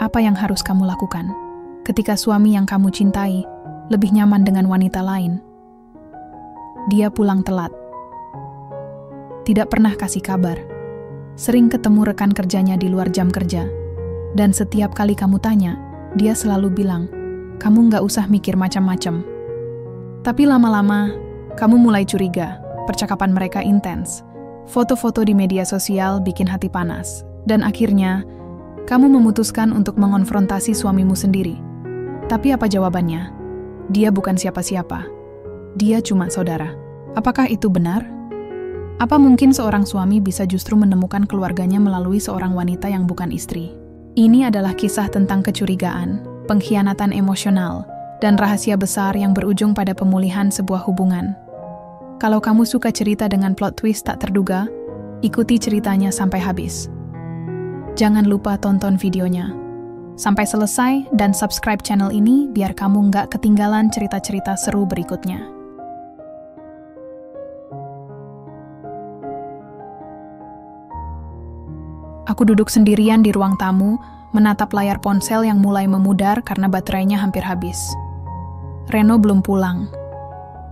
Apa yang harus kamu lakukan ketika suami yang kamu cintai lebih nyaman dengan wanita lain? Dia pulang telat. Tidak pernah kasih kabar. Sering ketemu rekan kerjanya di luar jam kerja. Dan setiap kali kamu tanya, dia selalu bilang, kamu nggak usah mikir macam-macam. Tapi lama-lama, kamu mulai curiga. Percakapan mereka intens. Foto-foto di media sosial bikin hati panas. Dan akhirnya, kamu memutuskan untuk mengonfrontasi suamimu sendiri. Tapi apa jawabannya? Dia bukan siapa-siapa. Dia cuma saudara. Apakah itu benar? Apa mungkin seorang suami bisa justru menemukan keluarganya melalui seorang wanita yang bukan istri? Ini adalah kisah tentang kecurigaan, pengkhianatan emosional, dan rahasia besar yang berujung pada pemulihan sebuah hubungan. Kalau kamu suka cerita dengan plot twist tak terduga, ikuti ceritanya sampai habis. Jangan lupa tonton videonya sampai selesai dan subscribe channel ini biar kamu nggak ketinggalan cerita-cerita seru berikutnya. Aku duduk sendirian di ruang tamu, menatap layar ponsel yang mulai memudar karena baterainya hampir habis. Reno belum pulang.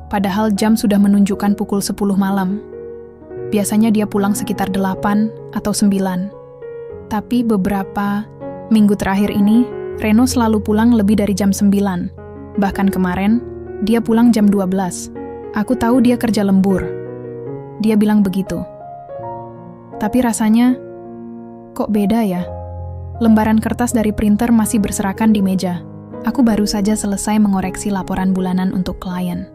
Padahal jam sudah menunjukkan pukul 10 malam. Biasanya dia pulang sekitar 8 atau 9. Tapi beberapa minggu terakhir ini, Reno selalu pulang lebih dari jam 9. Bahkan kemarin, dia pulang jam 12. Aku tahu dia kerja lembur. Dia bilang begitu. Tapi rasanya, kok beda ya? Lembaran kertas dari printer masih berserakan di meja. Aku baru saja selesai mengoreksi laporan bulanan untuk klien.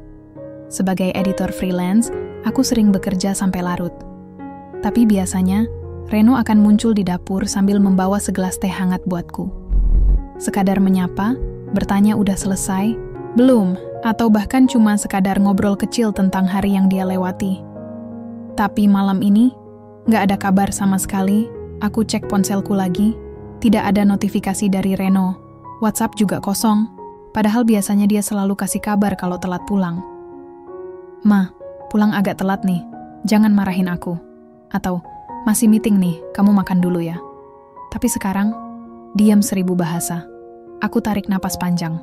Sebagai editor freelance, aku sering bekerja sampai larut. Tapi biasanya, Reno akan muncul di dapur sambil membawa segelas teh hangat buatku. Sekadar menyapa, bertanya udah selesai, belum, atau bahkan cuma sekadar ngobrol kecil tentang hari yang dia lewati. Tapi malam ini, nggak ada kabar sama sekali. Aku cek ponselku lagi, tidak ada notifikasi dari Reno. WhatsApp juga kosong, padahal biasanya dia selalu kasih kabar kalau telat pulang. Ma, pulang agak telat nih, jangan marahin aku. Atau, masih meeting nih, kamu makan dulu ya. Tapi sekarang, diam 1000 bahasa. Aku tarik napas panjang.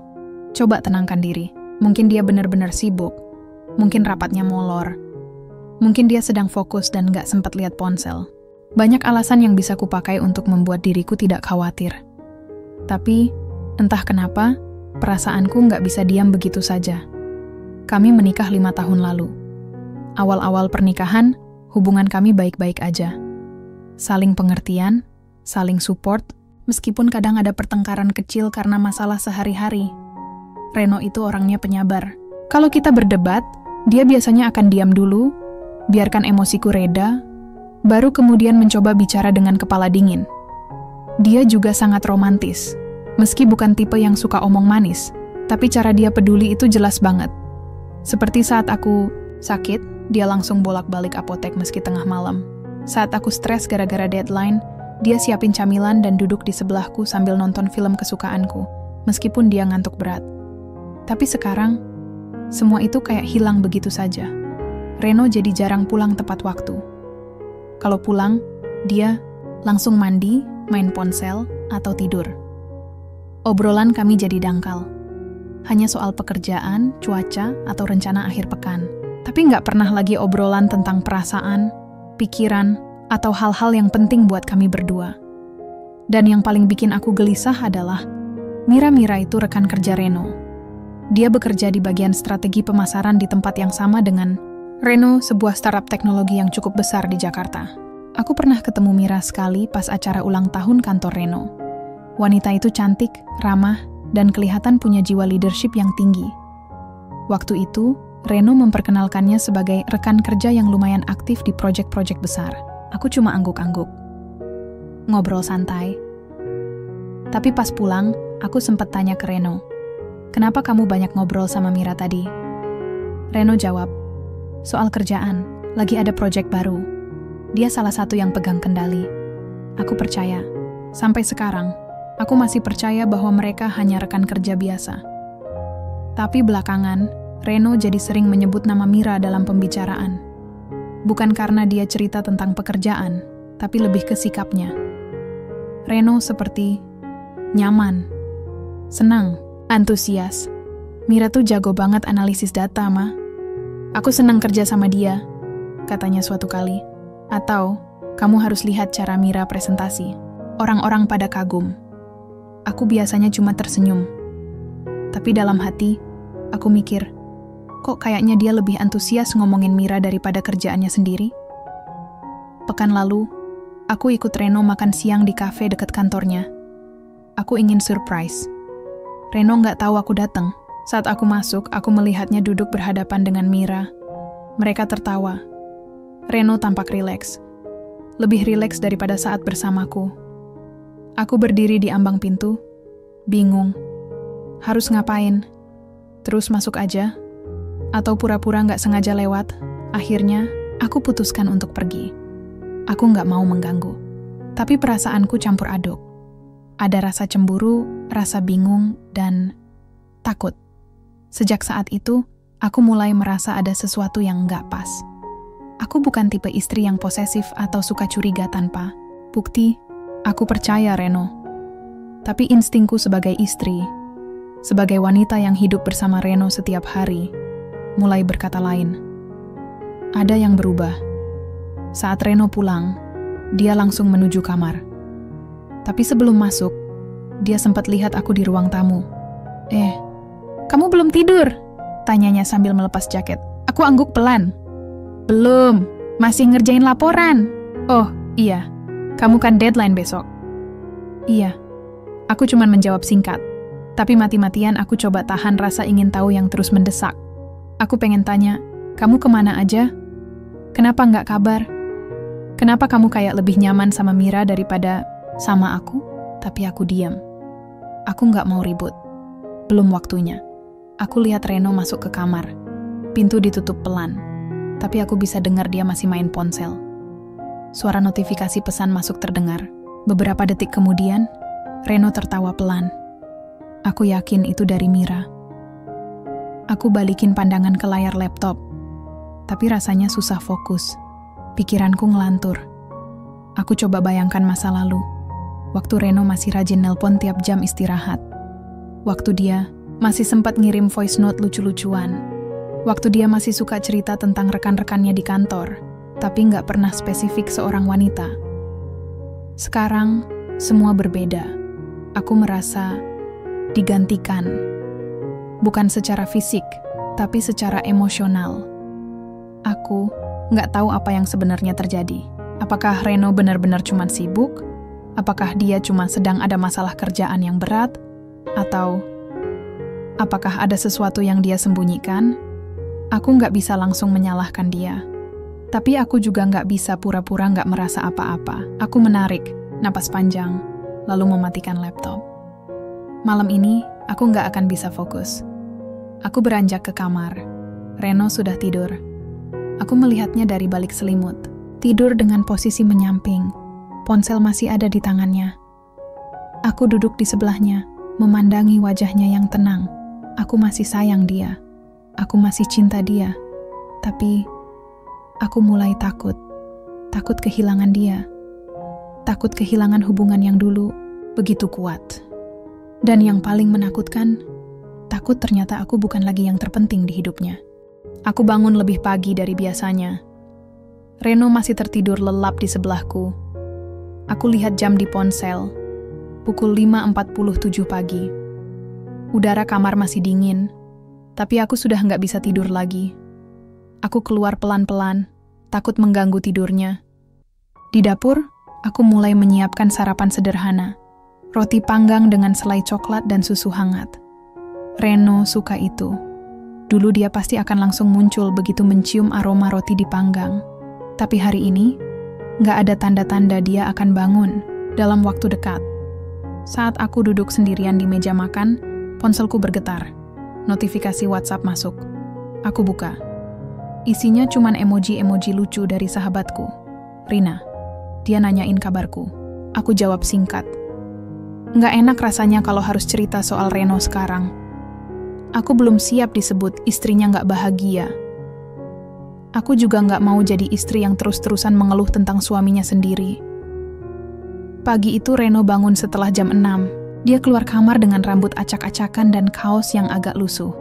Coba tenangkan diri. Mungkin dia benar-benar sibuk. Mungkin rapatnya molor. Mungkin dia sedang fokus dan gak sempat lihat ponsel. Banyak alasan yang bisa kupakai untuk membuat diriku tidak khawatir. Tapi, entah kenapa, perasaanku gak bisa diam begitu saja. Kami menikah 5 tahun lalu. Awal-awal pernikahan, hubungan kami baik-baik aja. Saling pengertian, saling support, meskipun kadang ada pertengkaran kecil karena masalah sehari-hari. Reno itu orangnya penyabar. Kalau kita berdebat, dia biasanya akan diam dulu, biarkan emosiku reda, baru kemudian mencoba bicara dengan kepala dingin. Dia juga sangat romantis. Meski bukan tipe yang suka omong manis, tapi cara dia peduli itu jelas banget. Seperti saat aku sakit, dia langsung bolak-balik apotek meski tengah malam. Saat aku stres gara-gara deadline, dia siapin camilan dan duduk di sebelahku sambil nonton film kesukaanku, meskipun dia ngantuk berat. Tapi sekarang, semua itu kayak hilang begitu saja. Reno jadi jarang pulang tepat waktu. Kalau pulang, dia langsung mandi, main ponsel, atau tidur. Obrolan kami jadi dangkal. Hanya soal pekerjaan, cuaca, atau rencana akhir pekan. Tapi nggak pernah lagi obrolan tentang perasaan, pikiran, atau hal-hal yang penting buat kami berdua. Dan yang paling bikin aku gelisah adalah, Mira itu rekan kerja Reno. Dia bekerja di bagian strategi pemasaran di tempat yang sama dengan Reno, sebuah startup teknologi yang cukup besar di Jakarta. Aku pernah ketemu Mira sekali pas acara ulang tahun kantor Reno. Wanita itu cantik, ramah, dan kelihatan punya jiwa leadership yang tinggi. Waktu itu, Reno memperkenalkannya sebagai rekan kerja yang lumayan aktif di proyek-proyek besar. Aku cuma angguk-angguk. Ngobrol santai. Tapi pas pulang, aku sempat tanya ke Reno, "Kenapa kamu banyak ngobrol sama Mira tadi?" Reno jawab, "Soal kerjaan, lagi ada proyek baru. Dia salah satu yang pegang kendali." Aku percaya. Sampai sekarang, aku masih percaya bahwa mereka hanya rekan kerja biasa. Tapi belakangan, Reno jadi sering menyebut nama Mira dalam pembicaraan. Bukan karena dia cerita tentang pekerjaan, tapi lebih ke sikapnya. Reno seperti nyaman, senang, antusias. Mira tuh jago banget analisis data, Ma. Aku senang kerja sama dia, katanya suatu kali. Atau, kamu harus lihat cara Mira presentasi. Orang-orang pada kagum. Aku biasanya cuma tersenyum. Tapi dalam hati, aku mikir, kok kayaknya dia lebih antusias ngomongin Mira daripada kerjaannya sendiri? Pekan lalu, aku ikut Reno makan siang di kafe dekat kantornya. Aku ingin surprise. Reno nggak tahu aku datang. Saat aku masuk, aku melihatnya duduk berhadapan dengan Mira. Mereka tertawa. Reno tampak rileks. Lebih rileks daripada saat bersamaku. Aku berdiri di ambang pintu, bingung. Harus ngapain? Terus masuk aja? Atau pura-pura nggak sengaja lewat? Akhirnya, aku putuskan untuk pergi. Aku nggak mau mengganggu. Tapi perasaanku campur aduk. Ada rasa cemburu, rasa bingung, dan takut. Sejak saat itu, aku mulai merasa ada sesuatu yang nggak pas. Aku bukan tipe istri yang posesif atau suka curiga tanpa bukti. Aku percaya Reno. Tapi instingku sebagai istri, sebagai wanita yang hidup bersama Reno setiap hari, mulai berkata lain. Ada yang berubah. Saat Reno pulang, dia langsung menuju kamar. Tapi sebelum masuk, dia sempat lihat aku di ruang tamu. Kamu belum tidur? Tanyanya sambil melepas jaket. Aku angguk pelan. Belum, masih ngerjain laporan. Oh, iya. Kamu kan deadline besok. Iya. Aku cuma menjawab singkat. Tapi mati-matian aku coba tahan rasa ingin tahu yang terus mendesak. Aku pengen tanya, kamu kemana aja? Kenapa nggak kabar? Kenapa kamu kayak lebih nyaman sama Mira daripada sama aku? Tapi aku diam. Aku nggak mau ribut. Belum waktunya. Aku lihat Reno masuk ke kamar. Pintu ditutup pelan. Tapi aku bisa dengar dia masih main ponsel. Suara notifikasi pesan masuk terdengar. Beberapa detik kemudian, Reno tertawa pelan. Aku yakin itu dari Mira. Aku balikin pandangan ke layar laptop. Tapi rasanya susah fokus. Pikiranku ngelantur. Aku coba bayangkan masa lalu. Waktu Reno masih rajin nelpon tiap jam istirahat. Waktu dia masih sempat ngirim voice note lucu-lucuan. Waktu dia masih suka cerita tentang rekan-rekannya di kantor, tapi nggak pernah spesifik seorang wanita. Sekarang, semua berbeda. Aku merasa digantikan. Bukan secara fisik, tapi secara emosional. Aku nggak tahu apa yang sebenarnya terjadi. Apakah Reno benar-benar cuma sibuk? Apakah dia cuma sedang ada masalah kerjaan yang berat? Atau apakah ada sesuatu yang dia sembunyikan? Aku nggak bisa langsung menyalahkan dia. Tapi aku juga nggak bisa pura-pura nggak merasa apa-apa. Aku menarik napas panjang, lalu mematikan laptop. Malam ini, aku nggak akan bisa fokus. Aku beranjak ke kamar. Reno sudah tidur. Aku melihatnya dari balik selimut. Tidur dengan posisi menyamping. Ponsel masih ada di tangannya. Aku duduk di sebelahnya, memandangi wajahnya yang tenang. Aku masih sayang dia. Aku masih cinta dia. Tapi, aku mulai takut. Takut kehilangan dia. Takut kehilangan hubungan yang dulu begitu kuat. Dan yang paling menakutkan, takut ternyata aku bukan lagi yang terpenting di hidupnya. Aku bangun lebih pagi dari biasanya. Reno masih tertidur lelap di sebelahku. Aku lihat jam di ponsel. Pukul 5.47 pagi. Udara kamar masih dingin, tapi aku sudah nggak bisa tidur lagi. Aku keluar pelan-pelan, takut mengganggu tidurnya. Di dapur, aku mulai menyiapkan sarapan sederhana. Roti panggang dengan selai coklat dan susu hangat. Reno suka itu. Dulu dia pasti akan langsung muncul begitu mencium aroma roti dipanggang. Tapi hari ini, nggak ada tanda-tanda dia akan bangun dalam waktu dekat. Saat aku duduk sendirian di meja makan, ponselku bergetar. Notifikasi WhatsApp masuk. Aku buka. Isinya cuman emoji-emoji lucu dari sahabatku. Rina. Dia nanyain kabarku. Aku jawab singkat. Nggak enak rasanya kalau harus cerita soal Reno sekarang. Aku belum siap disebut istrinya nggak bahagia. Aku juga nggak mau jadi istri yang terus-terusan mengeluh tentang suaminya sendiri. Pagi itu Reno bangun setelah jam 6. Dia keluar kamar dengan rambut acak-acakan dan kaos yang agak lusuh.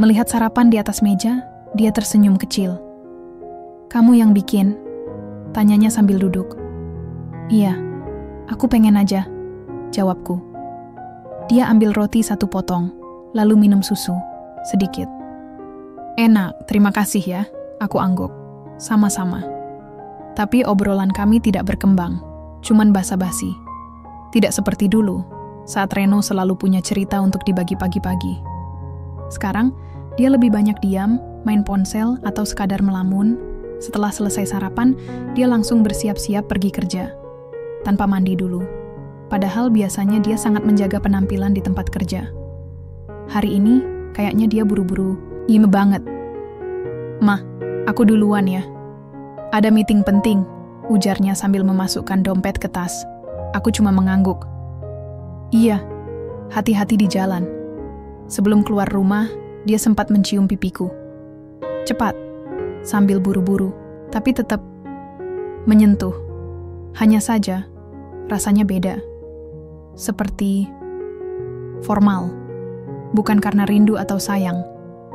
Melihat sarapan di atas meja, dia tersenyum kecil. "Kamu yang bikin?" tanyanya sambil duduk. "Iya, aku pengen aja," jawabku. Dia ambil roti 1 potong, lalu minum susu, sedikit. "Enak, terima kasih ya," aku angguk. "Sama-sama." Tapi obrolan kami tidak berkembang, cuman basa-basi. Tidak seperti dulu, saat Reno selalu punya cerita untuk dibagi pagi-pagi. Sekarang, dia lebih banyak diam, main ponsel, atau sekadar melamun. Setelah selesai sarapan, dia langsung bersiap-siap pergi kerja, tanpa mandi dulu. Padahal biasanya dia sangat menjaga penampilan di tempat kerja. Hari ini, kayaknya dia buru-buru, "Ime banget." "Mah, aku duluan ya. Ada meeting penting," ujarnya sambil memasukkan dompet ke tas. Aku cuma mengangguk. "Iya, hati-hati di jalan." Sebelum keluar rumah, dia sempat mencium pipiku. Cepat, sambil buru-buru, tapi tetap menyentuh. Hanya saja, rasanya beda. Seperti formal. Bukan karena rindu atau sayang,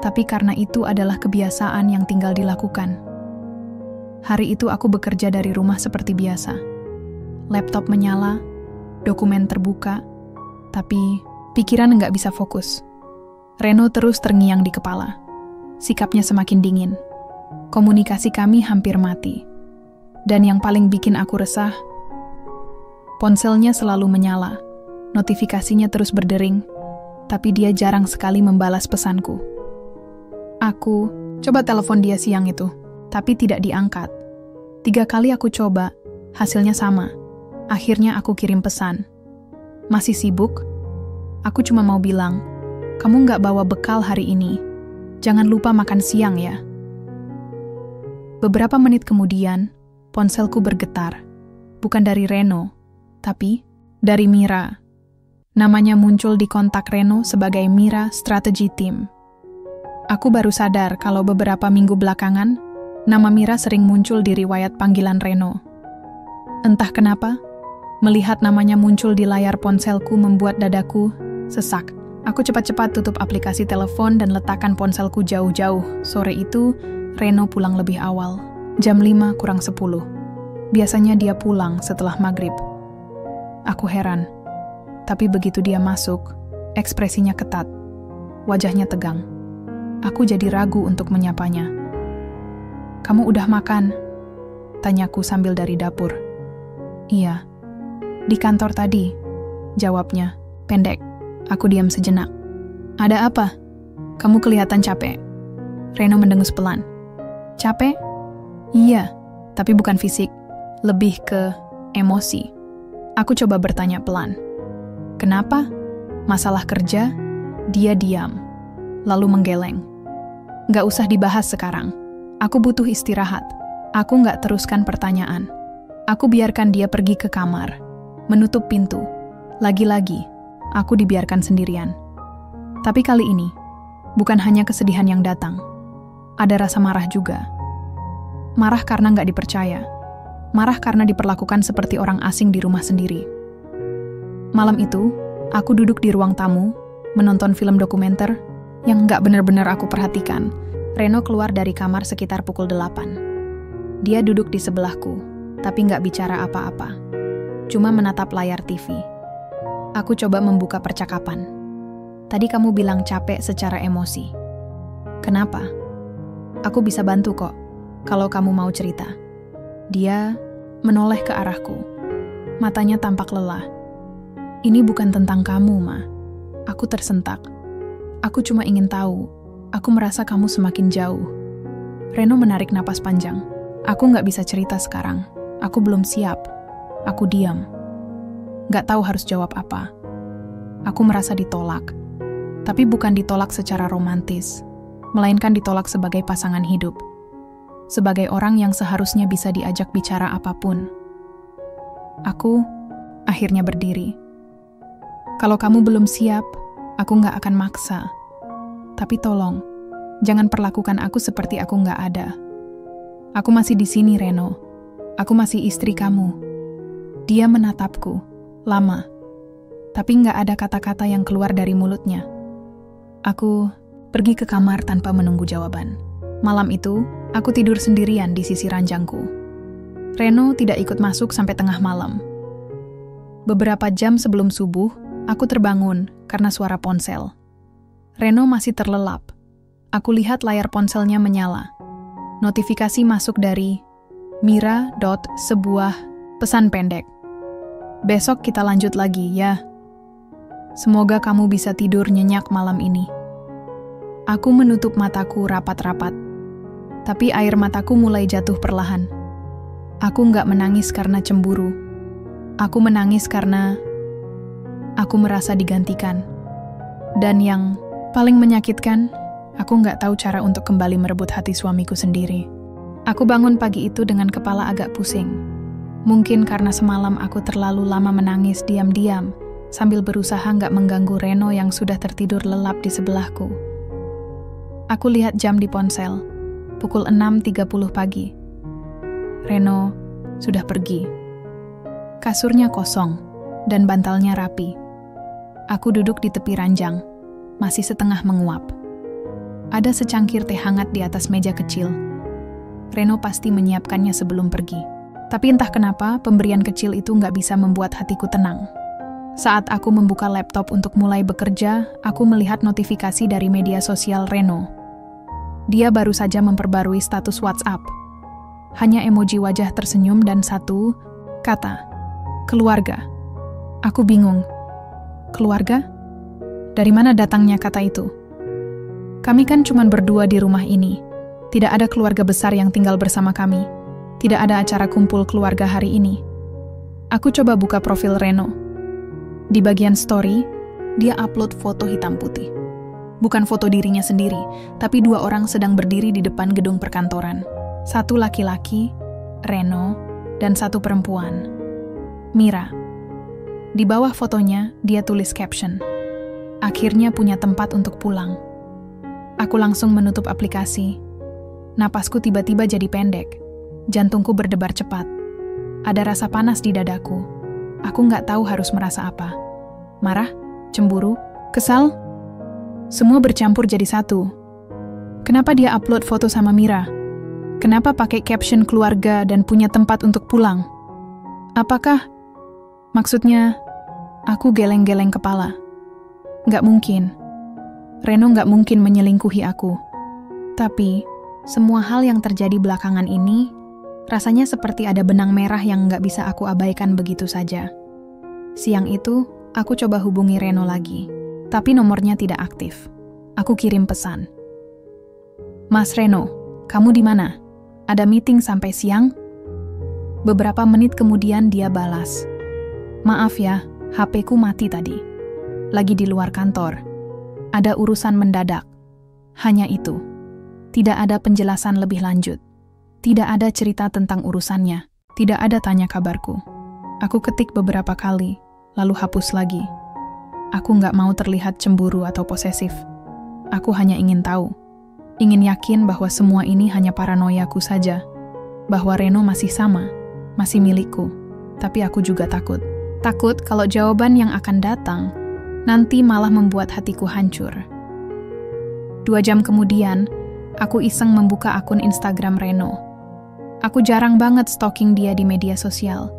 tapi karena itu adalah kebiasaan yang tinggal dilakukan. Hari itu aku bekerja dari rumah seperti biasa. Laptop menyala, dokumen terbuka, tapi pikiran nggak bisa fokus. Reno terus terngiang di kepala. Sikapnya semakin dingin. Komunikasi kami hampir mati. Dan yang paling bikin aku resah, ponselnya selalu menyala. Notifikasinya terus berdering, tapi dia jarang sekali membalas pesanku. Aku coba telepon dia siang itu, tapi tidak diangkat. 3 kali aku coba, hasilnya sama. Akhirnya aku kirim pesan. "Masih sibuk?" Aku cuma mau bilang, "Kamu nggak bawa bekal hari ini. Jangan lupa makan siang ya." Beberapa menit kemudian, ponselku bergetar. Bukan dari Reno, tapi dari Mira. Namanya muncul di kontak Reno sebagai Mira Strategy Team. Aku baru sadar kalau beberapa minggu belakangan, nama Mira sering muncul di riwayat panggilan Reno. Entah kenapa, melihat namanya muncul di layar ponselku membuat dadaku sesak. Aku cepat-cepat tutup aplikasi telepon dan letakkan ponselku jauh-jauh. Sore itu, Reno pulang lebih awal, jam 5 kurang 10. Biasanya dia pulang setelah maghrib. Aku heran, tapi begitu dia masuk, ekspresinya ketat, wajahnya tegang. Aku jadi ragu untuk menyapanya. "Kamu udah makan?" tanyaku sambil dari dapur. "Iya, di kantor tadi," jawabnya, pendek. Aku diam sejenak. "Ada apa? Kamu kelihatan capek." Reno mendengus pelan. "Capek?" "Iya, tapi bukan fisik. Lebih ke emosi." Aku coba bertanya pelan. "Kenapa?" "Masalah kerja?" Dia diam, lalu menggeleng. "Nggak usah dibahas sekarang. Aku butuh istirahat." Aku nggak teruskan pertanyaan. Aku biarkan dia pergi ke kamar, menutup pintu. Lagi-lagi, aku dibiarkan sendirian. Tapi kali ini, bukan hanya kesedihan yang datang. Ada rasa marah juga. Marah karena nggak dipercaya. Marah karena diperlakukan seperti orang asing di rumah sendiri. Malam itu, aku duduk di ruang tamu, menonton film dokumenter yang nggak benar-benar aku perhatikan. Reno keluar dari kamar sekitar pukul 8. Dia duduk di sebelahku, tapi nggak bicara apa-apa. Cuma menatap layar TV. Aku coba membuka percakapan. "Tadi kamu bilang capek secara emosi. Kenapa?" "Aku bisa bantu kok, kalau kamu mau cerita." Dia menoleh ke arahku. Matanya tampak lelah. "Ini bukan tentang kamu, Ma." Aku tersentak. "Aku cuma ingin tahu. Aku merasa kamu semakin jauh." Reno menarik napas panjang. "Aku nggak bisa cerita sekarang. Aku belum siap." Aku diam. Nggak tahu harus jawab apa. Aku merasa ditolak. Tapi bukan ditolak secara romantis, melainkan ditolak sebagai pasangan hidup. Sebagai orang yang seharusnya bisa diajak bicara apapun. Aku akhirnya berdiri. "Kalau kamu belum siap, aku nggak akan maksa. Tapi tolong, jangan perlakukan aku seperti aku nggak ada. Aku masih di sini, Reno. Aku masih istri kamu." Dia menatapku, lama. tapi nggak ada kata-kata yang keluar dari mulutnya. Aku pergi ke kamar tanpa menunggu jawaban. Malam itu, aku tidur sendirian di sisi ranjangku. Reno tidak ikut masuk sampai tengah malam. Beberapa jam sebelum subuh, aku terbangun karena suara ponsel. Reno masih terlelap. Aku lihat layar ponselnya menyala. Notifikasi masuk dari Mira. Sebuah pesan pendek. Besok kita lanjut lagi ya. Semoga kamu bisa tidur nyenyak malam ini. Aku menutup mataku rapat-rapat. Tapi air mataku mulai jatuh perlahan. Aku nggak menangis karena cemburu. Aku menangis karena aku merasa digantikan. Dan yang paling menyakitkan, aku nggak tahu cara untuk kembali merebut hati suamiku sendiri. Aku bangun pagi itu dengan kepala agak pusing. Mungkin karena semalam aku terlalu lama menangis diam-diam, sambil berusaha nggak mengganggu Reno yang sudah tertidur lelap di sebelahku. Aku lihat jam di ponsel, pukul 6.30 pagi. Reno sudah pergi. Kasurnya kosong, dan bantalnya rapi. Aku duduk di tepi ranjang, masih setengah menguap. Ada secangkir teh hangat di atas meja kecil. Reno pasti menyiapkannya sebelum pergi. Tapi entah kenapa, pemberian kecil itu nggak bisa membuat hatiku tenang. Saat aku membuka laptop untuk mulai bekerja, aku melihat notifikasi dari media sosial Reno. Dia baru saja memperbarui status WhatsApp. Hanya emoji wajah tersenyum dan satu kata, keluarga. Aku bingung. Keluarga? Dari mana datangnya kata itu? Kami kan cuma berdua di rumah ini. Tidak ada keluarga besar yang tinggal bersama kami. Tidak ada acara kumpul keluarga hari ini. Aku coba buka profil Reno. Di bagian story, dia upload foto hitam putih. Bukan foto dirinya sendiri, tapi dua orang sedang berdiri di depan gedung perkantoran. Satu laki-laki, Reno, dan satu perempuan, Mira. Di bawah fotonya, dia tulis caption, "Akhirnya punya tempat untuk pulang." Aku langsung menutup aplikasi. Napasku tiba-tiba jadi pendek. Jantungku berdebar cepat. Ada rasa panas di dadaku. Aku nggak tahu harus merasa apa. Marah? Cemburu? Kesal? Semua bercampur jadi satu. Kenapa dia upload foto sama Mira? Kenapa pakai caption keluarga dan punya tempat untuk pulang? Apakah? Maksudnya, aku geleng-geleng kepala. Nggak mungkin. Reno nggak mungkin menyelingkuhi aku. Tapi, semua hal yang terjadi belakangan ini, rasanya seperti ada benang merah yang nggak bisa aku abaikan begitu saja. Siang itu, aku coba hubungi Reno lagi, tapi nomornya tidak aktif. Aku kirim pesan. "Mas Reno, kamu di mana? Ada meeting sampai siang?" Beberapa menit kemudian dia balas. "Maaf ya, HP-ku mati tadi. Lagi di luar kantor. Ada urusan mendadak." Hanya itu. Tidak ada penjelasan lebih lanjut. Tidak ada cerita tentang urusannya. Tidak ada tanya kabarku. Aku ketik beberapa kali, lalu hapus lagi. Aku nggak mau terlihat cemburu atau posesif. Aku hanya ingin tahu. Ingin yakin bahwa semua ini hanya paranoiaku saja. Bahwa Reno masih sama, masih milikku. Tapi aku juga takut. Takut kalau jawaban yang akan datang nanti malah membuat hatiku hancur. 2 jam kemudian, aku iseng membuka akun Instagram Reno. Aku jarang banget stalking dia di media sosial.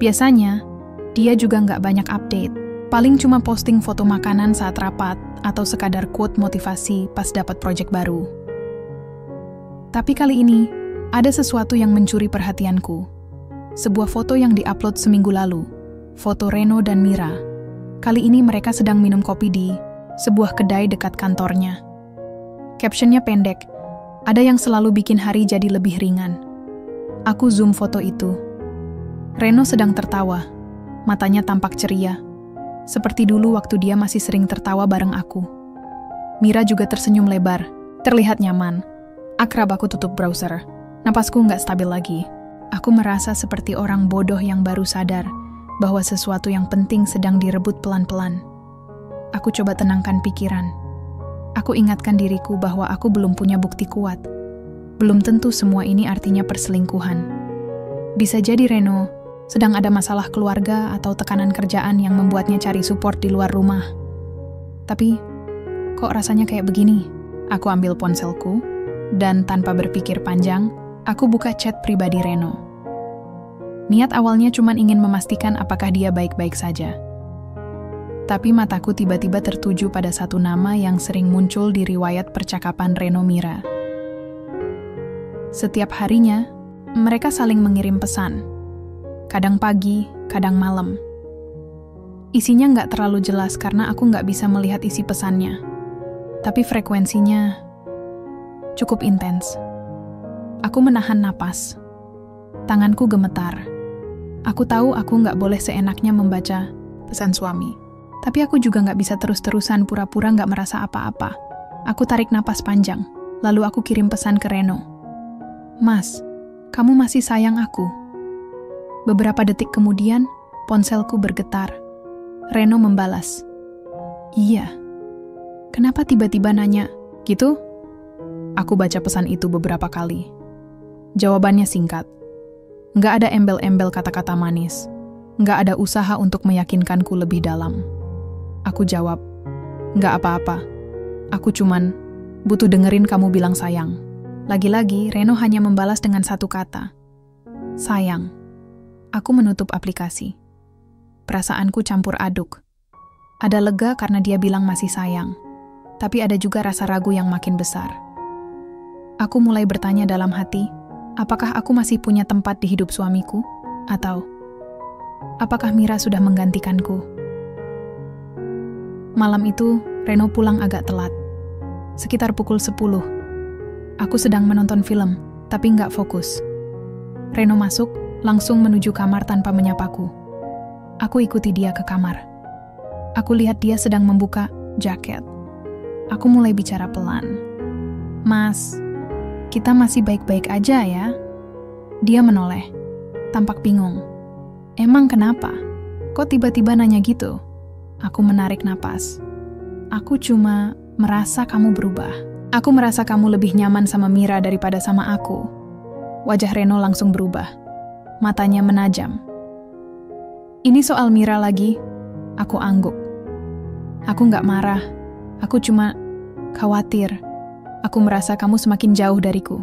Biasanya, dia juga nggak banyak update. Paling cuma posting foto makanan saat rapat atau sekadar quote motivasi pas dapat proyek baru. Tapi kali ini, ada sesuatu yang mencuri perhatianku. Sebuah foto yang diupload seminggu lalu. Foto Reno dan Mira. Kali ini mereka sedang minum kopi di sebuah kedai dekat kantornya. Captionnya pendek. Ada yang selalu bikin hari jadi lebih ringan. Aku zoom foto itu. Reno sedang tertawa. Matanya tampak ceria. Seperti dulu waktu dia masih sering tertawa bareng aku. Mira juga tersenyum lebar. Terlihat nyaman. Akrab. Aku tutup browser. Napasku nggak stabil lagi. Aku merasa seperti orang bodoh yang baru sadar bahwa sesuatu yang penting sedang direbut pelan-pelan. Aku coba tenangkan pikiran. Aku ingatkan diriku bahwa aku belum punya bukti kuat. Belum tentu semua ini artinya perselingkuhan. Bisa jadi Reno Sedang ada masalah keluarga atau tekanan kerjaan yang membuatnya cari support di luar rumah. Tapi, kok rasanya kayak begini? Aku ambil ponselku, dan tanpa berpikir panjang, aku buka chat pribadi Reno. Niat awalnya cuma ingin memastikan apakah dia baik-baik saja. Tapi mataku tiba-tiba tertuju pada satu nama yang sering muncul di riwayat percakapan Reno Mira. Setiap harinya, mereka saling mengirim pesan. Kadang pagi, kadang malam. Isinya nggak terlalu jelas karena aku nggak bisa melihat isi pesannya. Tapi frekuensinya cukup intens. Aku menahan napas. Tanganku gemetar. Aku tahu aku nggak boleh seenaknya membaca pesan suami. Tapi aku juga nggak bisa terus-terusan pura-pura nggak merasa apa-apa. Aku tarik napas panjang, lalu aku kirim pesan ke Reno. Mas, kamu masih sayang aku. Beberapa detik kemudian, ponselku bergetar. Reno membalas. Iya. Kenapa tiba-tiba nanya, gitu? Aku baca pesan itu beberapa kali. Jawabannya singkat. Nggak ada embel-embel kata-kata manis. Nggak ada usaha untuk meyakinkanku lebih dalam. Aku jawab, nggak apa-apa. Aku cuman butuh dengerin kamu bilang sayang. Lagi-lagi, Reno hanya membalas dengan satu kata. Sayang. Aku menutup aplikasi. Perasaanku campur aduk. Ada lega karena dia bilang masih sayang. Tapi ada juga rasa ragu yang makin besar. Aku mulai bertanya dalam hati, apakah aku masih punya tempat di hidup suamiku? Atau, apakah Mira sudah menggantikanku? Malam itu, Reno pulang agak telat. Sekitar pukul 10. Aku sedang menonton film, tapi nggak fokus. Reno masuk, langsung menuju kamar tanpa menyapaku. Aku ikuti dia ke kamar. Aku lihat dia sedang membuka jaket. Aku mulai bicara pelan. Mas, kita masih baik-baik aja ya? Dia menoleh, tampak bingung. Emang kenapa? Kok tiba-tiba nanya gitu? Aku menarik napas. Aku cuma merasa kamu berubah. Aku merasa kamu lebih nyaman sama Mira daripada sama aku. Wajah Reno langsung berubah. Matanya menajam. Ini soal Mira lagi. Aku angguk. Aku nggak marah. Aku cuma khawatir. Aku merasa kamu semakin jauh dariku.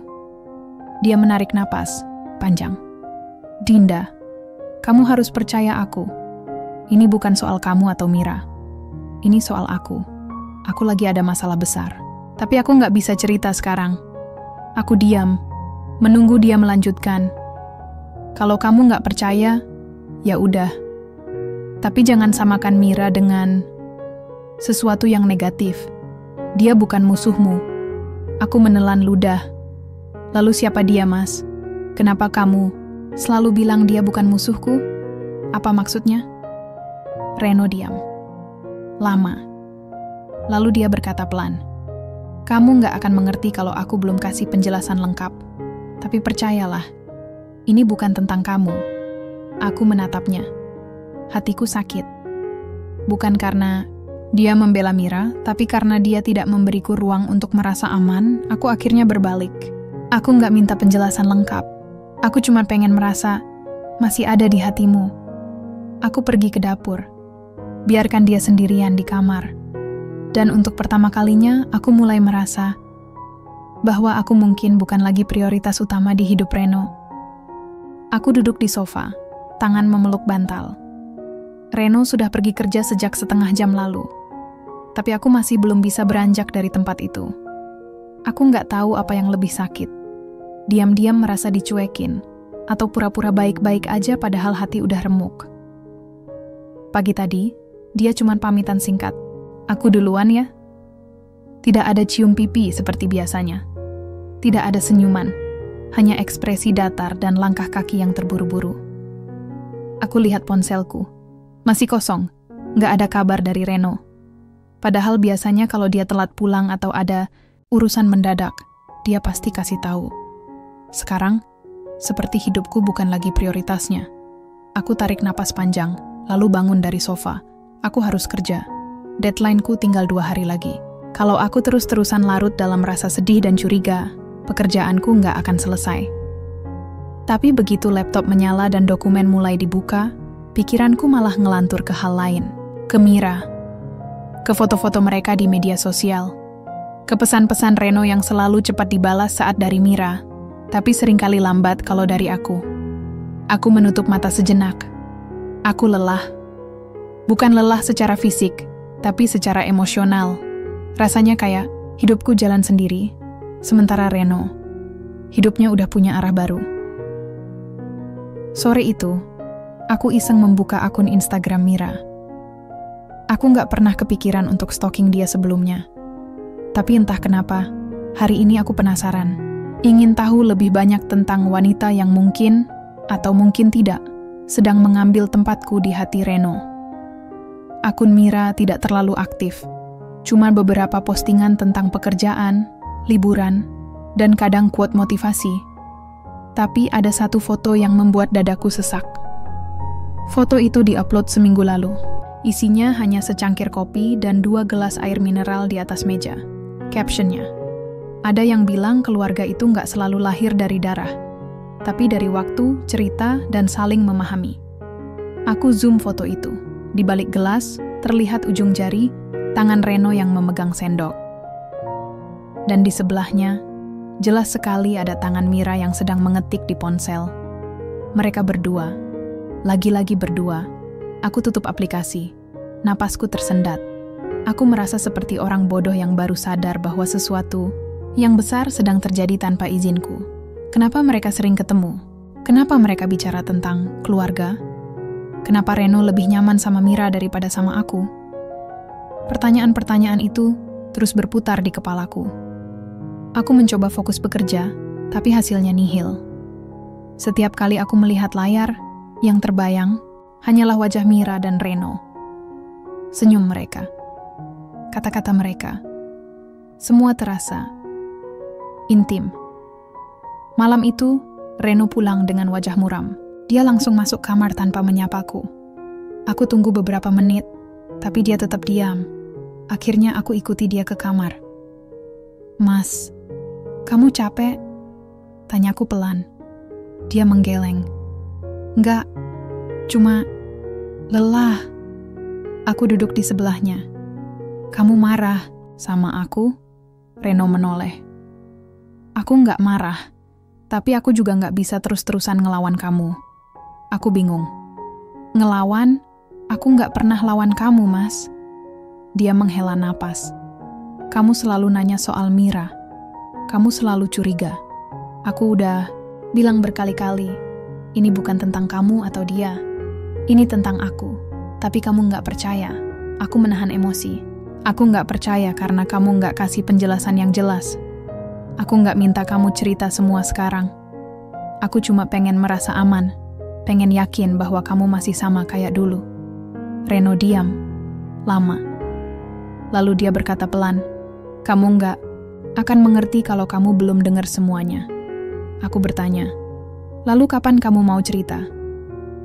Dia menarik napas panjang. Dinda, kamu harus percaya aku. Ini bukan soal kamu atau Mira. Ini soal aku. Aku lagi ada masalah besar. Tapi aku nggak bisa cerita sekarang. Aku diam, menunggu dia melanjutkan. Kalau kamu nggak percaya, ya udah. Tapi jangan samakan Mira dengan sesuatu yang negatif. Dia bukan musuhmu. Aku menelan ludah. Lalu siapa dia, Mas? Kenapa kamu selalu bilang dia bukan musuhku? Apa maksudnya? Reno diam. Lama. Lalu dia berkata pelan. Kamu nggak akan mengerti kalau aku belum kasih penjelasan lengkap. Tapi percayalah, ini bukan tentang kamu. Aku menatapnya. Hatiku sakit. Bukan karena dia membela Mira, tapi karena dia tidak memberiku ruang untuk merasa aman, aku akhirnya berbalik. Aku nggak minta penjelasan lengkap. Aku cuma pengen merasa masih ada di hatimu. Aku pergi ke dapur. Biarkan dia sendirian di kamar. Dan untuk pertama kalinya, aku mulai merasa bahwa aku mungkin bukan lagi prioritas utama di hidup Reno. Aku duduk di sofa, tangan memeluk bantal. Reno sudah pergi kerja sejak setengah jam lalu. Tapi aku masih belum bisa beranjak dari tempat itu. Aku nggak tahu apa yang lebih sakit. Diam-diam merasa dicuekin, atau pura-pura baik-baik aja padahal hati udah remuk. Pagi tadi, dia cuma pamitan singkat. Aku duluan ya. Tidak ada cium pipi seperti biasanya. Tidak ada senyuman, hanya ekspresi datar dan langkah kaki yang terburu-buru. Aku lihat ponselku. Masih kosong, nggak ada kabar dari Reno. Padahal biasanya kalau dia telat pulang atau ada urusan mendadak, dia pasti kasih tahu. Sekarang, seperti hidupku bukan lagi prioritasnya. Aku tarik napas panjang, lalu bangun dari sofa. Aku harus kerja. Deadline-ku tinggal 2 hari lagi. Kalau aku terus-terusan larut dalam rasa sedih dan curiga, pekerjaanku nggak akan selesai. Tapi begitu laptop menyala dan dokumen mulai dibuka, pikiranku malah ngelantur ke hal lain. Ke Mira. Ke foto-foto mereka di media sosial. Ke pesan-pesan Reno yang selalu cepat dibalas saat dari Mira, tapi seringkali lambat kalau dari aku. Aku menutup mata sejenak. Aku lelah. Bukan lelah secara fisik, tapi secara emosional. Rasanya kayak hidupku jalan sendiri, sementara Reno, hidupnya udah punya arah baru. Sore itu, aku iseng membuka akun Instagram Mira. Aku nggak pernah kepikiran untuk stalking dia sebelumnya. Tapi entah kenapa, hari ini aku penasaran. Ingin tahu lebih banyak tentang wanita yang mungkin, atau mungkin tidak, sedang mengambil tempatku di hati Reno. Akun Mira tidak terlalu aktif. Cuma beberapa postingan tentang pekerjaan, liburan, dan kadang quote motivasi. Tapi ada satu foto yang membuat dadaku sesak. Foto itu diupload seminggu lalu. Isinya hanya secangkir kopi dan 2 gelas air mineral di atas meja. Captionnya, ada yang bilang keluarga itu nggak selalu lahir dari darah, tapi dari waktu, cerita, dan saling memahami. Aku zoom foto itu. Di balik gelas, terlihat ujung jari, tangan Reno yang memegang sendok. Dan di sebelahnya, jelas sekali ada tangan Mira yang sedang mengetik di ponsel. Mereka berdua. Lagi-lagi berdua. Aku tutup aplikasi. Napasku tersendat. Aku merasa seperti orang bodoh yang baru sadar bahwa sesuatu yang besar sedang terjadi tanpa izinku. Kenapa mereka sering ketemu? Kenapa mereka bicara tentang keluarga? Kenapa Reno lebih nyaman sama Mira daripada sama aku? Pertanyaan-pertanyaan itu terus berputar di kepalaku. Aku mencoba fokus bekerja, tapi hasilnya nihil. Setiap kali aku melihat layar, yang terbayang hanyalah wajah Mira dan Reno. Senyum mereka, kata-kata mereka, semua terasa intim. Malam itu, Reno pulang dengan wajah muram. Dia langsung masuk kamar tanpa menyapaku. Aku tunggu beberapa menit, tapi dia tetap diam. Akhirnya aku ikuti dia ke kamar. "Mas, kamu capek?" Tanyaku pelan. Dia menggeleng. "Enggak, cuma lelah." Aku duduk di sebelahnya. "Kamu marah sama aku?" Reno menoleh. "Aku enggak marah, tapi aku juga enggak bisa terus-terusan ngelawan kamu." Aku bingung. "Ngelawan? Aku enggak pernah lawan kamu, Mas." Dia menghela napas. "Kamu selalu nanya soal Mira. Kamu selalu curiga. Aku udah bilang berkali-kali, ini bukan tentang kamu atau dia. Ini tentang aku. Tapi kamu nggak percaya. Aku menahan emosi. Aku nggak percaya karena kamu nggak kasih penjelasan yang jelas. Aku nggak minta kamu cerita semua sekarang. Aku cuma pengen merasa aman. Pengen yakin bahwa kamu masih sama kayak dulu." Reno diam. Lama. Lalu dia berkata pelan, "Kamu nggak akan mengerti kalau kamu belum dengar semuanya." Aku bertanya, "Lalu kapan kamu mau cerita?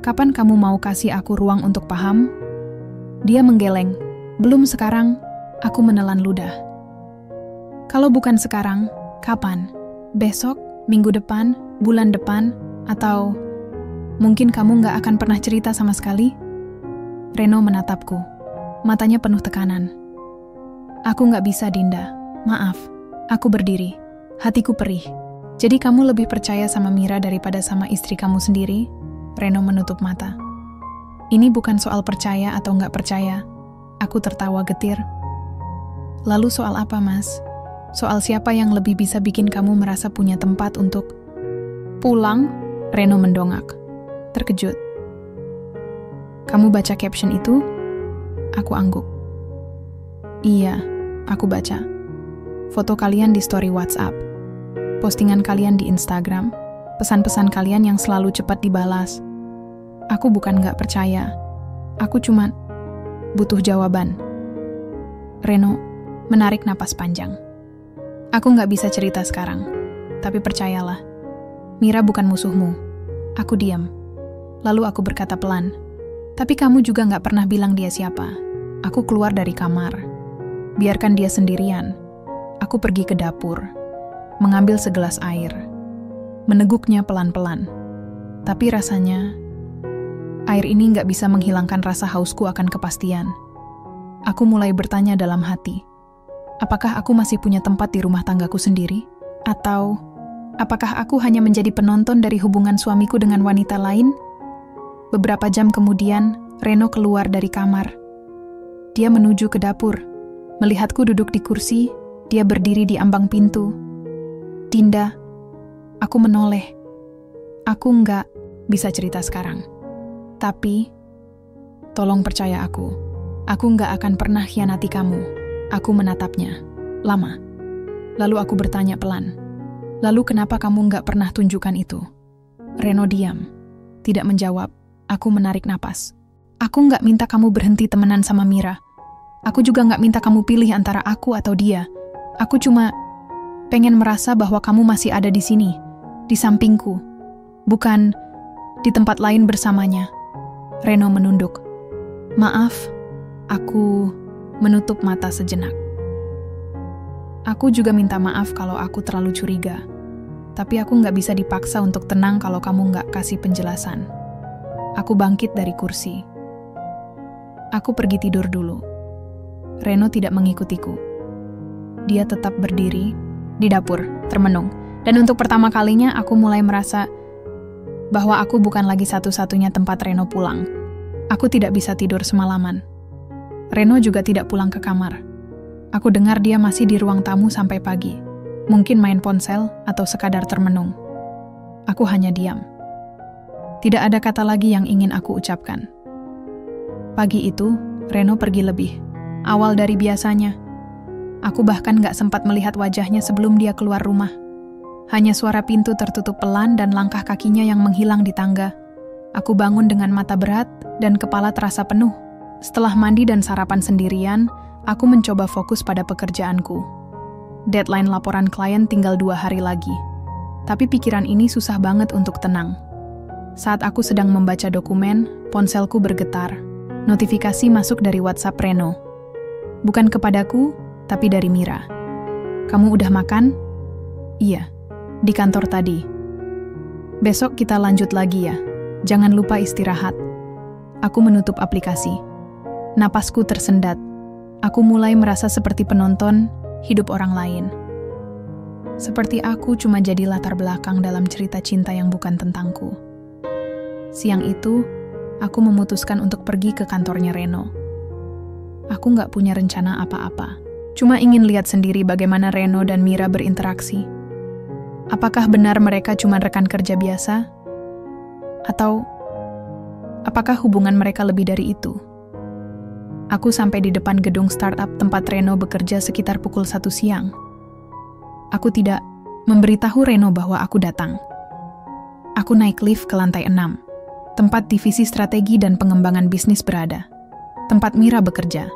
Kapan kamu mau kasih aku ruang untuk paham?" Dia menggeleng. "Belum sekarang." Aku menelan ludah. "Kalau bukan sekarang, kapan? Besok? Minggu depan? Bulan depan? Atau mungkin kamu nggak akan pernah cerita sama sekali?" Reno menatapku. Matanya penuh tekanan. "Aku nggak bisa, Dinda. Maaf." Aku berdiri. Hatiku perih. "Jadi kamu lebih percaya sama Mira daripada sama istri kamu sendiri?" Reno menutup mata. "Ini bukan soal percaya atau nggak percaya." Aku tertawa getir. "Lalu soal apa, Mas? Soal siapa yang lebih bisa bikin kamu merasa punya tempat untuk pulang?" Reno mendongak. Terkejut. "Kamu baca caption itu?" Aku angguk. "Iya, aku baca. Foto kalian di story WhatsApp. Postingan kalian di Instagram. Pesan-pesan kalian yang selalu cepat dibalas. Aku bukan nggak percaya. Aku cuma butuh jawaban." Reno menarik napas panjang. "Aku nggak bisa cerita sekarang. Tapi percayalah, Mira bukan musuhmu." Aku diam. Lalu aku berkata pelan, "Tapi kamu juga nggak pernah bilang dia siapa." Aku keluar dari kamar. Biarkan dia sendirian. Aku pergi ke dapur, mengambil segelas air, meneguknya pelan-pelan. Tapi rasanya, air ini nggak bisa menghilangkan rasa hausku akan kepastian. Aku mulai bertanya dalam hati, apakah aku masih punya tempat di rumah tanggaku sendiri? Atau, apakah aku hanya menjadi penonton dari hubungan suamiku dengan wanita lain? Beberapa jam kemudian, Reno keluar dari kamar. Dia menuju ke dapur. Melihatku duduk di kursi, dia berdiri di ambang pintu. Dinda, aku menoleh. Aku nggak bisa cerita sekarang. Tapi, tolong percaya aku nggak akan pernah khianati kamu. Aku menatapnya, lama. Lalu aku bertanya pelan, lalu kenapa kamu nggak pernah tunjukkan itu? Reno diam, tidak menjawab. Aku menarik napas. Aku nggak minta kamu berhenti temenan sama Mira. Aku juga nggak minta kamu pilih antara aku atau dia. Aku cuma pengen merasa bahwa kamu masih ada di sini, di sampingku. Bukan di tempat lain bersamanya. Reno menunduk. Maaf, aku menutup mata sejenak. Aku juga minta maaf kalau aku terlalu curiga. Tapi aku nggak bisa dipaksa untuk tenang kalau kamu nggak kasih penjelasan. Aku bangkit dari kursi. Aku pergi tidur dulu. Reno tidak mengikutiku. Dia tetap berdiri di dapur, termenung. Dan untuk pertama kalinya aku mulai merasa bahwa aku bukan lagi satu-satunya tempat Reno pulang. Aku tidak bisa tidur semalaman. Reno juga tidak pulang ke kamar. Aku dengar dia masih di ruang tamu sampai pagi. Mungkin main ponsel atau sekadar termenung. Aku hanya diam. Tidak ada kata lagi yang ingin aku ucapkan. Pagi itu, Reno pergi lebih awal dari biasanya. Aku bahkan gak sempat melihat wajahnya sebelum dia keluar rumah. Hanya suara pintu tertutup pelan dan langkah kakinya yang menghilang di tangga. Aku bangun dengan mata berat dan kepala terasa penuh. Setelah mandi dan sarapan sendirian, aku mencoba fokus pada pekerjaanku. Deadline laporan klien tinggal 2 hari lagi. Tapi pikiran ini susah banget untuk tenang. Saat aku sedang membaca dokumen, ponselku bergetar. Notifikasi masuk dari WhatsApp Reno. Bukan kepadaku, tapi dari Mira. Kamu udah makan? Iya, di kantor tadi. Besok kita lanjut lagi ya. Jangan lupa istirahat. Aku menutup aplikasi. Napasku tersendat. Aku mulai merasa seperti penonton hidup orang lain. Seperti aku cuma jadi latar belakang dalam cerita cinta yang bukan tentangku. Siang itu, aku memutuskan untuk pergi ke kantornya Reno. Aku nggak punya rencana apa-apa. Cuma ingin lihat sendiri bagaimana Reno dan Mira berinteraksi. Apakah benar mereka cuma rekan kerja biasa? Atau apakah hubungan mereka lebih dari itu? Aku sampai di depan gedung startup tempat Reno bekerja sekitar pukul 1 siang. Aku tidak memberitahu Reno bahwa aku datang. Aku naik lift ke lantai 6. Tempat divisi strategi dan pengembangan bisnis berada. Tempat Mira bekerja.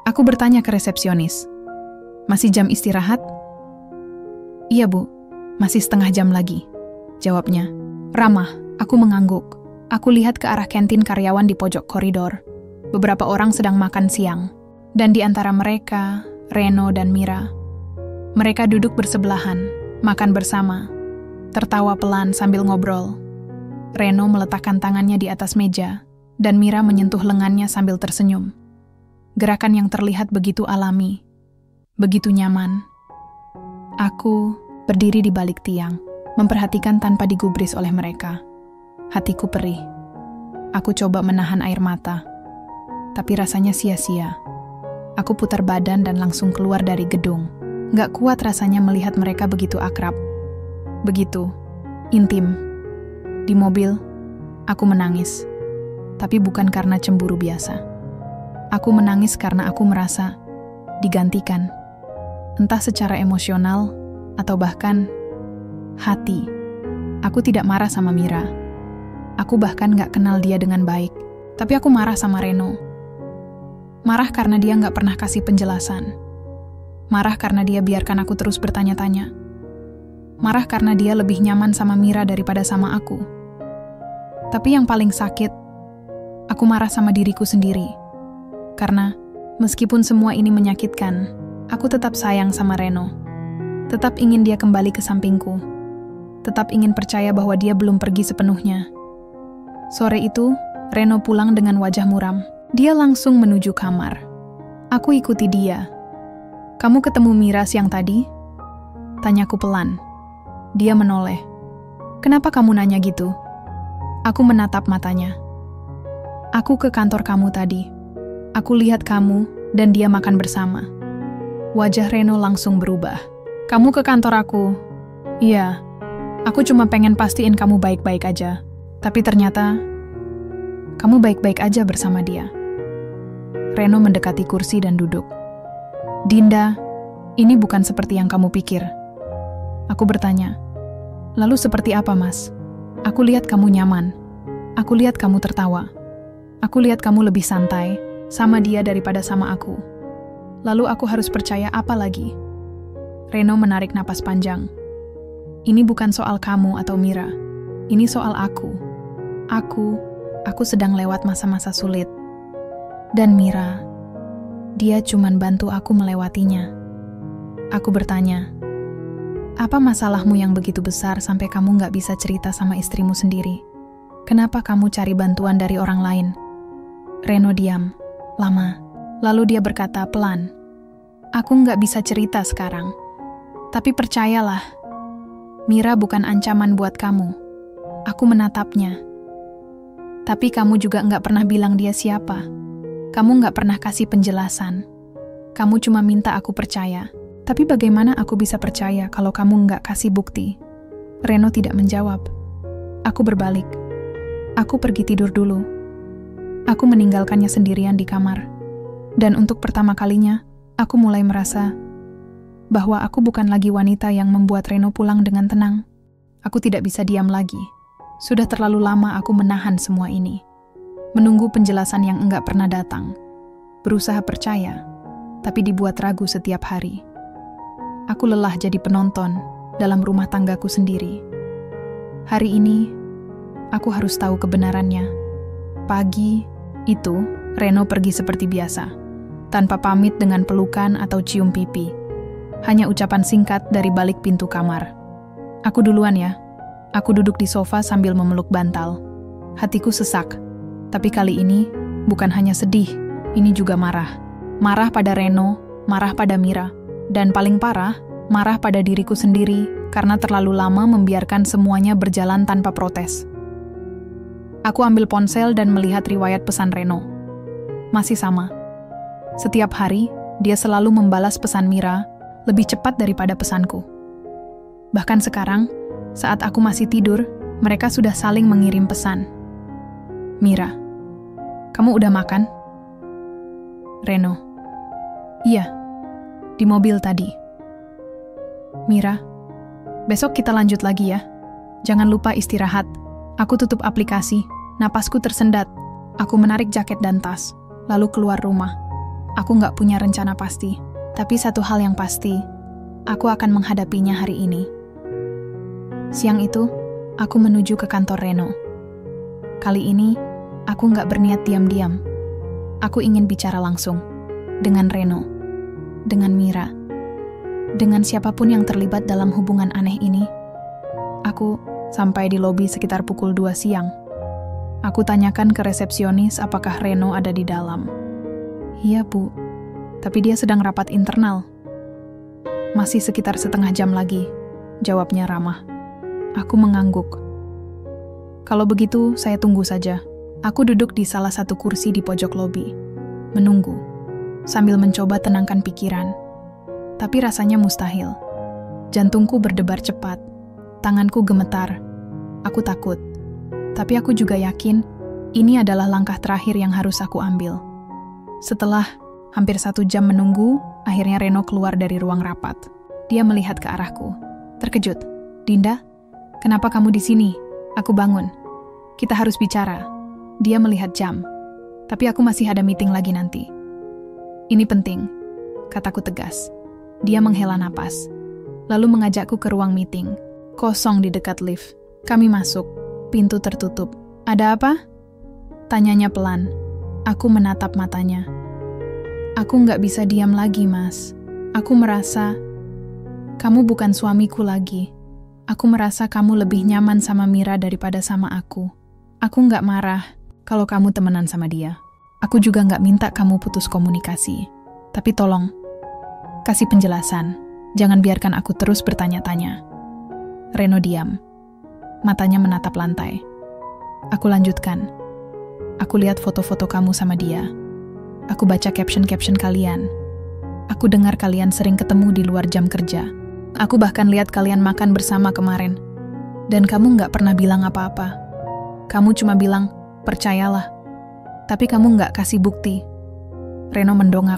Aku bertanya ke resepsionis, masih jam istirahat? Iya bu, masih setengah jam lagi. Jawabnya, ramah. Aku mengangguk. Aku lihat ke arah kantin karyawan di pojok koridor. Beberapa orang sedang makan siang. Dan di antara mereka, Reno dan Mira. Mereka duduk bersebelahan, makan bersama, tertawa pelan sambil ngobrol. Reno meletakkan tangannya di atas meja, dan Mira menyentuh lengannya sambil tersenyum. Gerakan yang terlihat begitu alami, begitu nyaman. Aku berdiri di balik tiang, memperhatikan tanpa digubris oleh mereka. Hatiku perih. Aku coba menahan air mata, tapi rasanya sia-sia. Aku putar badan dan langsung keluar dari gedung. Gak kuat rasanya melihat mereka begitu akrab, begitu intim. Di mobil, aku menangis. Tapi bukan karena cemburu biasa. Aku menangis karena aku merasa digantikan. Entah secara emosional atau bahkan hati. Aku tidak marah sama Mira. Aku bahkan gak kenal dia dengan baik. Tapi aku marah sama Reno. Marah karena dia gak pernah kasih penjelasan. Marah karena dia biarkan aku terus bertanya-tanya. Marah karena dia lebih nyaman sama Mira daripada sama aku. Tapi yang paling sakit, aku marah sama diriku sendiri. Karena meskipun semua ini menyakitkan, aku tetap sayang sama Reno. Tetap ingin dia kembali ke sampingku. tetap ingin percaya bahwa dia belum pergi sepenuhnya. Sore itu, Reno pulang dengan wajah muram. Dia langsung menuju kamar. Aku ikuti dia. "Kamu ketemu Mira siang tadi?" Tanyaku pelan. Dia menoleh. "Kenapa kamu nanya gitu?" Aku menatap matanya. "Aku ke kantor kamu tadi. Aku lihat kamu dan dia makan bersama." Wajah Reno langsung berubah. "Kamu ke kantor aku?" "Iya. Aku cuma pengen pastiin kamu baik-baik aja. Tapi ternyata kamu baik-baik aja bersama dia." Reno mendekati kursi dan duduk. "Dinda, ini bukan seperti yang kamu pikir." Aku bertanya, "Lalu seperti apa, Mas? Aku lihat kamu nyaman. Aku lihat kamu tertawa. Aku lihat kamu lebih santai sama dia daripada sama aku. Lalu aku harus percaya apa lagi?" Reno menarik napas panjang. "Ini bukan soal kamu atau Mira. Ini soal aku. Aku sedang lewat masa-masa sulit. Dan Mira, dia cuman bantu aku melewatinya." Aku bertanya, "Apa masalahmu yang begitu besar sampai kamu nggak bisa cerita sama istrimu sendiri? Kenapa kamu cari bantuan dari orang lain?" Reno diam, lama. Lalu dia berkata pelan, "Aku nggak bisa cerita sekarang. Tapi percayalah, Mira bukan ancaman buat kamu. Aku menatapnya. Tapi kamu juga nggak pernah bilang dia siapa. Kamu nggak pernah kasih penjelasan. Kamu cuma minta aku percaya. Tapi bagaimana aku bisa percaya kalau kamu nggak kasih bukti?" Reno tidak menjawab. Aku berbalik. Aku pergi tidur dulu. Aku meninggalkannya sendirian di kamar. Dan untuk pertama kalinya, aku mulai merasa bahwa aku bukan lagi wanita yang membuat Reno pulang dengan tenang. Aku tidak bisa diam lagi. Sudah terlalu lama aku menahan semua ini. Menunggu penjelasan yang enggak pernah datang. Berusaha percaya, tapi dibuat ragu setiap hari. Aku lelah jadi penonton dalam rumah tanggaku sendiri. Hari ini, aku harus tahu kebenarannya. Pagi itu, Reno pergi seperti biasa, tanpa pamit dengan pelukan atau cium pipi. Hanya ucapan singkat dari balik pintu kamar. "Aku duluan ya." Aku duduk di sofa sambil memeluk bantal. Hatiku sesak. Tapi kali ini, bukan hanya sedih, ini juga marah. Marah pada Reno, marah pada Mira. Dan paling parah, marah pada diriku sendiri karena terlalu lama membiarkan semuanya berjalan tanpa protes. Aku ambil ponsel dan melihat riwayat pesan Reno. Masih sama. Setiap hari, dia selalu membalas pesan Mira lebih cepat daripada pesanku. Bahkan sekarang, saat aku masih tidur, mereka sudah saling mengirim pesan. "Mira, kamu udah makan?" Reno, "Iya, di mobil tadi." "Mira, besok kita lanjut lagi ya. Jangan lupa istirahat." Aku tutup aplikasi, napasku tersendat. Aku menarik jaket dan tas, lalu keluar rumah. Aku nggak punya rencana pasti, tapi satu hal yang pasti, aku akan menghadapinya hari ini. Siang itu, aku menuju ke kantor Reno. Kali ini, aku nggak berniat diam-diam. Aku ingin bicara langsung, dengan Reno, dengan Mira, dengan siapapun yang terlibat dalam hubungan aneh ini. Aku sampai di lobi sekitar pukul 2 siang. Aku tanyakan ke resepsionis apakah Reno ada di dalam. "Iya, Bu. Tapi dia sedang rapat internal." "Masih sekitar setengah jam lagi," jawabnya ramah. Aku mengangguk. "Kalau begitu, saya tunggu saja." Aku duduk di salah satu kursi di pojok lobi, menunggu, sambil mencoba tenangkan pikiran. Tapi rasanya mustahil. Jantungku berdebar cepat. Tanganku gemetar. Aku takut. Tapi aku juga yakin ini adalah langkah terakhir yang harus aku ambil. Setelah hampir 1 jam menunggu, akhirnya Reno keluar dari ruang rapat. Dia melihat ke arahku. Terkejut. "Dinda, kenapa kamu di sini?" Aku bangun. "Kita harus bicara." Dia melihat jam. "Tapi aku masih ada meeting lagi nanti." "Ini penting," kataku tegas. Dia menghela napas, lalu mengajakku ke ruang meeting. Kosong di dekat lift. Kami masuk. Pintu tertutup. "Ada apa?" tanyanya pelan. Aku menatap matanya. "Aku nggak bisa diam lagi, Mas. Aku merasa kamu bukan suamiku lagi. Aku merasa kamu lebih nyaman sama Mira daripada sama aku. Aku nggak marah kalau kamu temenan sama dia. Aku juga nggak minta kamu putus komunikasi. Tapi tolong, kasih penjelasan. Jangan biarkan aku terus bertanya-tanya. Reno diam. Matanya menatap lantai. Aku lanjutkan. Aku lihat foto-foto kamu sama dia. Aku baca caption-caption kalian. Aku dengar kalian sering ketemu di luar jam kerja. Aku bahkan lihat kalian makan bersama kemarin. Dan kamu nggak pernah bilang apa-apa. Kamu cuma bilang, percayalah. Tapi kamu nggak kasih bukti. Reno mendongak.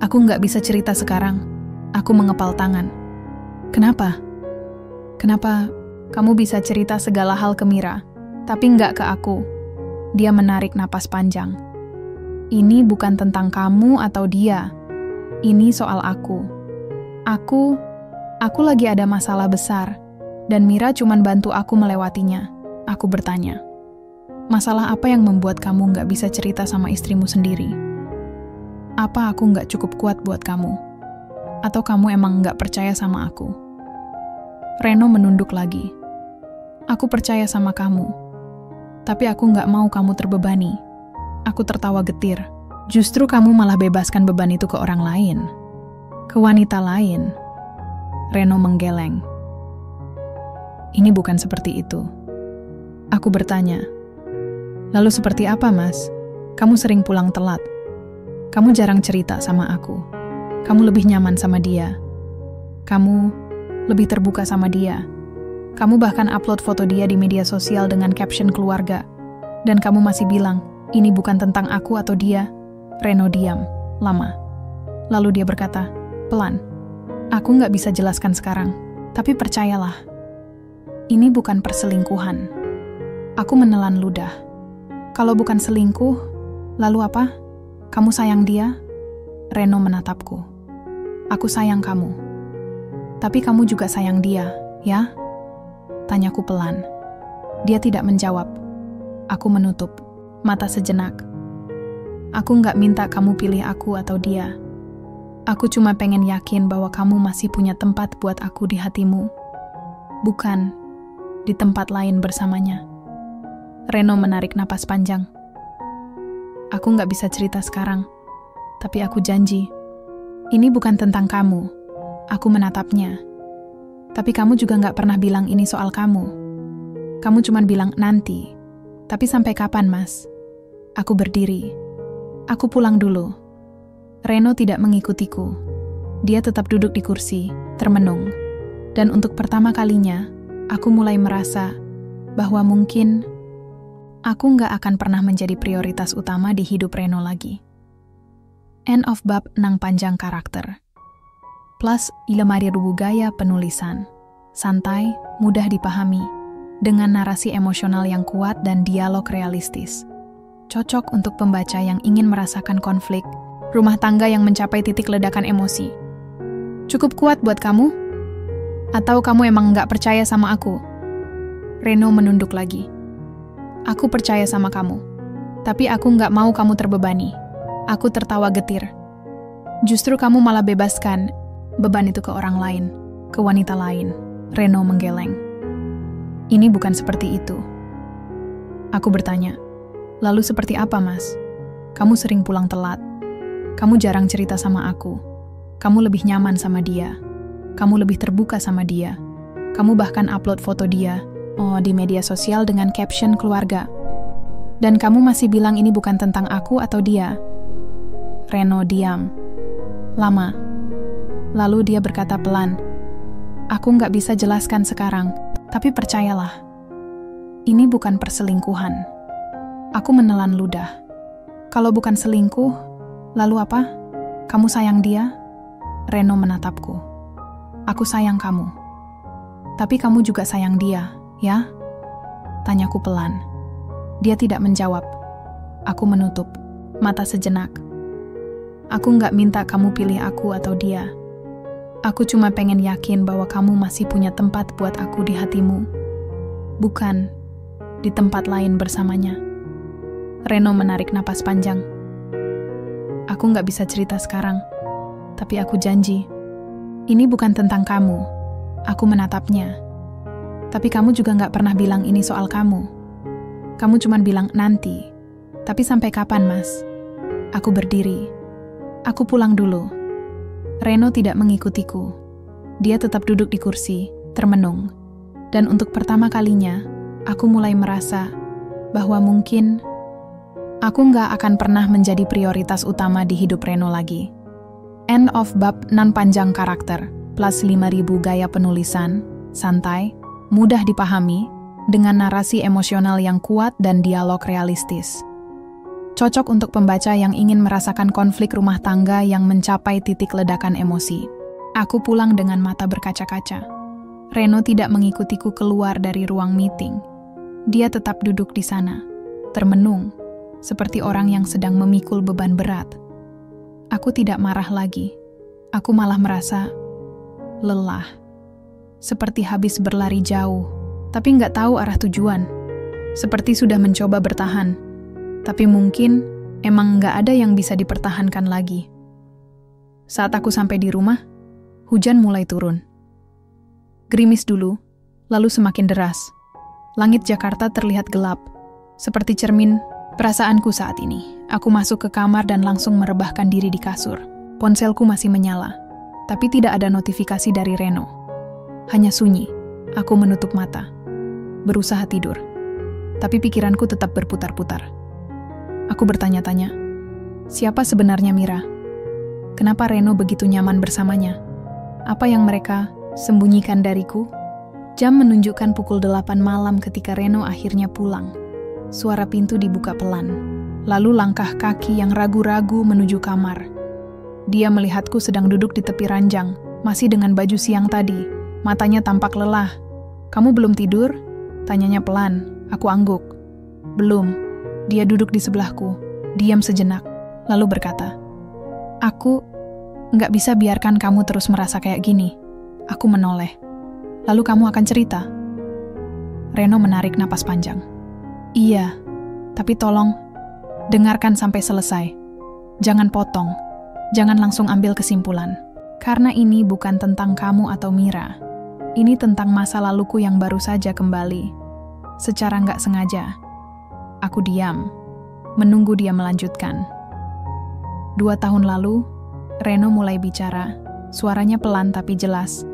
Aku nggak bisa cerita sekarang. Aku mengepal tangan. Kenapa? Kenapa kamu bisa cerita segala hal ke Mira, tapi nggak ke aku? Dia menarik napas panjang. Ini bukan tentang kamu atau dia. Ini soal aku. Aku lagi ada masalah besar, dan Mira cuma bantu aku melewatinya. Aku bertanya, masalah apa yang membuat kamu nggak bisa cerita sama istrimu sendiri? Apa aku nggak cukup kuat buat kamu? Atau kamu emang nggak percaya sama aku? Reno menunduk lagi. Aku percaya sama kamu, tapi aku nggak mau kamu terbebani. Aku tertawa getir. Justru kamu malah bebaskan beban itu ke orang lain. Ke wanita lain. Reno menggeleng. Ini bukan seperti itu. Aku bertanya. Lalu seperti apa, Mas? Kamu sering pulang telat. Kamu jarang cerita sama aku. Kamu lebih nyaman sama dia. Kamu lebih terbuka sama dia. Kamu bahkan upload foto dia di media sosial dengan caption keluarga. Dan kamu masih bilang, ini bukan tentang aku atau dia. Reno diam, lama. Lalu dia berkata, pelan. Aku nggak bisa jelaskan sekarang, tapi percayalah. Ini bukan perselingkuhan. Aku menelan ludah. Kalau bukan selingkuh, lalu apa? Kamu sayang dia? Reno menatapku. Aku sayang kamu. Tapi kamu juga sayang dia, ya? Tanyaku pelan. Dia tidak menjawab. Aku menutup mata sejenak. Aku nggak minta kamu pilih aku atau dia. Aku cuma pengen yakin bahwa kamu masih punya tempat buat aku di hatimu. Bukan di tempat lain bersamanya. Reno menarik napas panjang. Aku nggak bisa cerita sekarang, tapi aku janji. Ini bukan tentang kamu. Aku menatapnya. Tapi kamu juga nggak pernah bilang ini soal kamu. Kamu cuma bilang nanti. Tapi sampai kapan, Mas? Aku berdiri. Aku pulang dulu. Reno tidak mengikutiku. Dia tetap duduk di kursi, termenung. Dan untuk pertama kalinya, aku mulai merasa bahwa mungkin aku nggak akan pernah menjadi prioritas utama di hidup Reno lagi. End of bab nang panjang karakter. Plus, lemari rubu gaya penulisan. Santai, mudah dipahami, dengan narasi emosional yang kuat dan dialog realistis. Cocok untuk pembaca yang ingin merasakan konflik, rumah tangga yang mencapai titik ledakan emosi. Cukup kuat buat kamu? Atau kamu emang nggak percaya sama aku? Reno menunduk lagi. Aku percaya sama kamu. Tapi aku nggak mau kamu terbebani. Aku tertawa getir. Justru kamu malah bebaskan beban itu ke orang lain, ke wanita lain. Reno menggeleng. Ini bukan seperti itu. Aku bertanya, lalu seperti apa, Mas? Kamu sering pulang telat. Kamu jarang cerita sama aku. Kamu lebih nyaman sama dia. Kamu lebih terbuka sama dia. Kamu bahkan upload foto dia di media sosial dengan caption keluarga. Dan kamu masih bilang ini bukan tentang aku atau dia. Reno diam. Lama. Lalu dia berkata pelan, aku nggak bisa jelaskan sekarang, tapi percayalah. Ini bukan perselingkuhan. Aku menelan ludah. Kalau bukan selingkuh, lalu apa? Kamu sayang dia? Reno menatapku. Aku sayang kamu. Tapi kamu juga sayang dia, ya? Tanyaku pelan. Dia tidak menjawab. Aku menutup mata sejenak. Aku nggak minta kamu pilih aku atau dia. Aku cuma pengen yakin bahwa kamu masih punya tempat buat aku di hatimu. Bukan di tempat lain bersamanya. Reno menarik napas panjang. Aku nggak bisa cerita sekarang, tapi aku janji. Ini bukan tentang kamu. Aku menatapnya. Tapi kamu juga nggak pernah bilang ini soal kamu. Kamu cuma bilang nanti. Tapi sampai kapan, Mas? Aku berdiri. Aku pulang dulu. Reno tidak mengikutiku. Dia tetap duduk di kursi, termenung. Dan untuk pertama kalinya, aku mulai merasa bahwa mungkin aku nggak akan pernah menjadi prioritas utama di hidup Reno lagi. End of bab nan panjang karakter, plus 5.000 gaya penulisan, santai, mudah dipahami, dengan narasi emosional yang kuat dan dialog realistis. Cocok untuk pembaca yang ingin merasakan konflik rumah tangga yang mencapai titik ledakan emosi. Aku pulang dengan mata berkaca-kaca. Reno tidak mengikutiku keluar dari ruang meeting. Dia tetap duduk di sana, termenung, seperti orang yang sedang memikul beban berat. Aku tidak marah lagi. Aku malah merasa lelah. Seperti habis berlari jauh, tapi nggak tahu arah tujuan. Seperti sudah mencoba bertahan, tapi mungkin emang nggak ada yang bisa dipertahankan lagi. Saat aku sampai di rumah, hujan mulai turun. Gerimis dulu, lalu semakin deras. Langit Jakarta terlihat gelap, seperti cermin perasaanku saat ini. Aku masuk ke kamar dan langsung merebahkan diri di kasur. Ponselku masih menyala, tapi tidak ada notifikasi dari Reno. Hanya sunyi. Aku menutup mata, berusaha tidur. Tapi pikiranku tetap berputar-putar. Aku bertanya-tanya, siapa sebenarnya Mira? Kenapa Reno begitu nyaman bersamanya? Apa yang mereka sembunyikan dariku? Jam menunjukkan pukul 8 malam ketika Reno akhirnya pulang. Suara pintu dibuka pelan. Lalu langkah kaki yang ragu-ragu menuju kamar. Dia melihatku sedang duduk di tepi ranjang, masih dengan baju siang tadi. Matanya tampak lelah. "Kamu belum tidur?" Tanyanya pelan. Aku angguk. "Belum." Dia duduk di sebelahku, diam sejenak, lalu berkata, "Aku nggak bisa biarkan kamu terus merasa kayak gini." Aku menoleh. "Lalu kamu akan cerita?" Reno menarik napas panjang. "Iya, tapi tolong dengarkan sampai selesai. Jangan potong, jangan langsung ambil kesimpulan. Karena ini bukan tentang kamu atau Mira. Ini tentang masa laluku yang baru saja kembali. Secara nggak sengaja." Aku diam, menunggu dia melanjutkan. 2 tahun lalu, Reno mulai bicara. Suaranya pelan tapi jelas.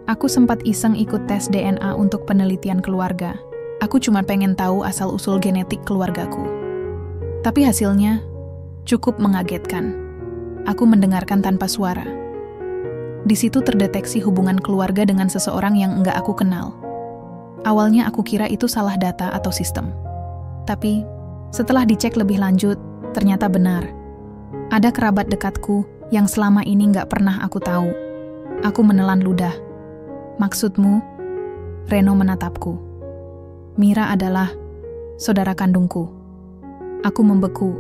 "Aku sempat iseng ikut tes DNA untuk penelitian keluarga. Aku cuma pengen tahu asal-usul genetik keluargaku. Tapi hasilnya cukup mengagetkan. Aku mendengarkan tanpa suara. Di situ terdeteksi hubungan keluarga dengan seseorang yang enggak aku kenal. Awalnya aku kira itu salah data atau sistem. Tapi setelah dicek lebih lanjut, ternyata benar. Ada kerabat dekatku yang selama ini nggak pernah aku tahu." Aku menelan ludah. "Maksudmu?" Reno menatapku. "Mira adalah saudara kandungku." Aku membeku.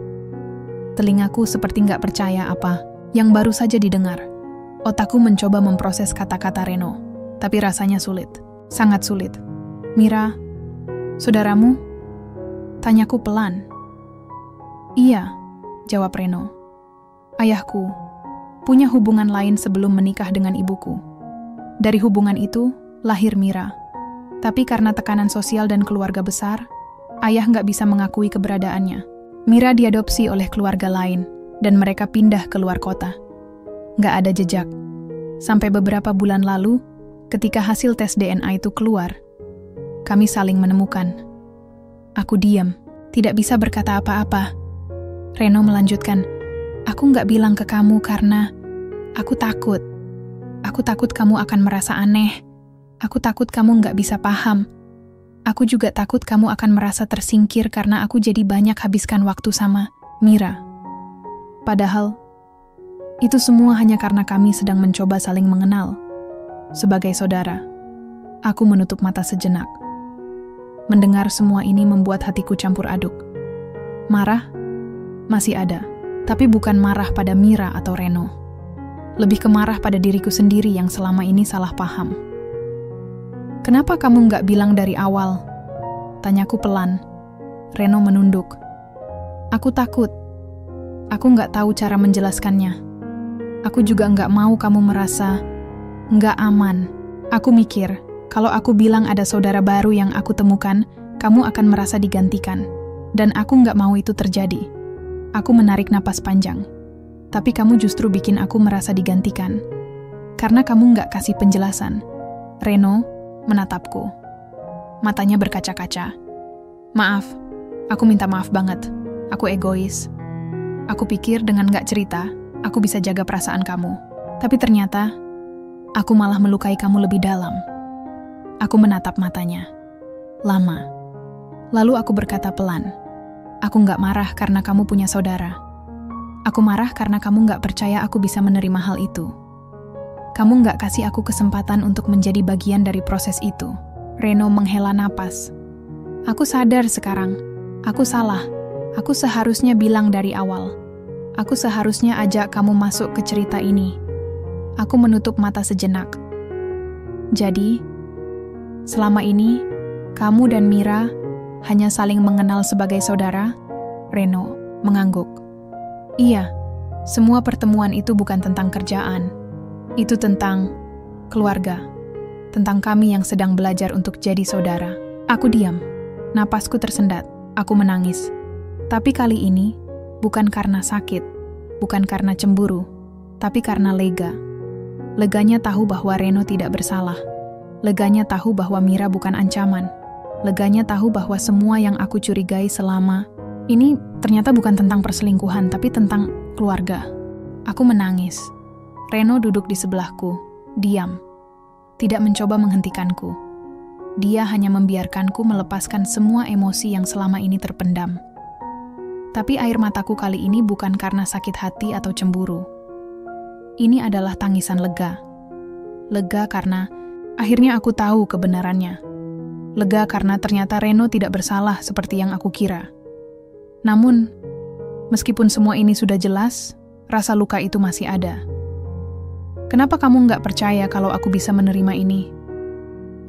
Telingaku seperti nggak percaya apa yang baru saja didengar. Otakku mencoba memproses kata-kata Reno, tapi rasanya sulit, sangat sulit. "Mira, saudaramu?" Tanyaku pelan. "Iya," jawab Reno. "Ayahku punya hubungan lain sebelum menikah dengan ibuku. Dari hubungan itu lahir Mira. Tapi karena tekanan sosial dan keluarga besar, ayah nggak bisa mengakui keberadaannya. Mira diadopsi oleh keluarga lain, dan mereka pindah ke luar kota. Nggak ada jejak. Sampai beberapa bulan lalu, ketika hasil tes DNA itu keluar, kami saling menemukan." Aku diam, tidak bisa berkata apa-apa. Reno melanjutkan, "Aku nggak bilang ke kamu karena aku takut. Aku takut kamu akan merasa aneh. Aku takut kamu nggak bisa paham. Aku juga takut kamu akan merasa tersingkir karena aku jadi banyak habiskan waktu sama Mira. Padahal, itu semua hanya karena kami sedang mencoba saling mengenal. Sebagai saudara." Aku menutup mata sejenak. Mendengar semua ini membuat hatiku campur aduk. Marah? Masih ada. Tapi bukan marah pada Mira atau Reno. Lebih ke marah pada diriku sendiri yang selama ini salah paham. "Kenapa kamu nggak bilang dari awal?" Tanyaku pelan. Reno menunduk. "Aku takut. Aku nggak tahu cara menjelaskannya. Aku juga nggak mau kamu merasa nggak aman. Aku mikir, Kalau aku bilang ada saudara baru yang aku temukan, kamu akan merasa digantikan. Dan aku nggak mau itu terjadi. Aku menarik napas panjang. Tapi kamu justru bikin aku merasa digantikan. Karena kamu nggak kasih penjelasan. Reno menatapku. Matanya berkaca-kaca. Maaf, aku minta maaf banget. Aku egois. Aku pikir dengan nggak cerita, aku bisa jaga perasaan kamu. Tapi ternyata, aku malah melukai kamu lebih dalam. Aku menatap matanya. Lama. Lalu aku berkata pelan. Aku nggak marah karena kamu punya saudara. Aku marah karena kamu nggak percaya aku bisa menerima hal itu. Kamu nggak kasih aku kesempatan untuk menjadi bagian dari proses itu. Reno menghela napas. Aku sadar sekarang. Aku salah. Aku seharusnya bilang dari awal. Aku seharusnya ajak kamu masuk ke cerita ini. Aku menutup mata sejenak. Jadi, selama ini, kamu dan Mira hanya saling mengenal sebagai saudara? Reno mengangguk. Iya, semua pertemuan itu bukan tentang kerjaan. Itu tentang keluarga. Tentang kami yang sedang belajar untuk jadi saudara. Aku diam. Napasku tersendat. Aku menangis. Tapi kali ini, bukan karena sakit. Bukan karena cemburu. Tapi karena lega. Leganya tahu bahwa Reno tidak bersalah. Leganya tahu bahwa Mira bukan ancaman. Leganya tahu bahwa semua yang aku curigai selama ini ternyata bukan tentang perselingkuhan, tapi tentang keluarga. Aku menangis. Reno duduk di sebelahku, diam. Tidak mencoba menghentikanku. Dia hanya membiarkanku melepaskan semua emosi yang selama ini terpendam. Tapi air mataku kali ini bukan karena sakit hati atau cemburu. Ini adalah tangisan lega. Lega karena akhirnya aku tahu kebenarannya. Lega karena ternyata Reno tidak bersalah seperti yang aku kira. Namun, meskipun semua ini sudah jelas, rasa luka itu masih ada. Kenapa kamu nggak percaya kalau aku bisa menerima ini?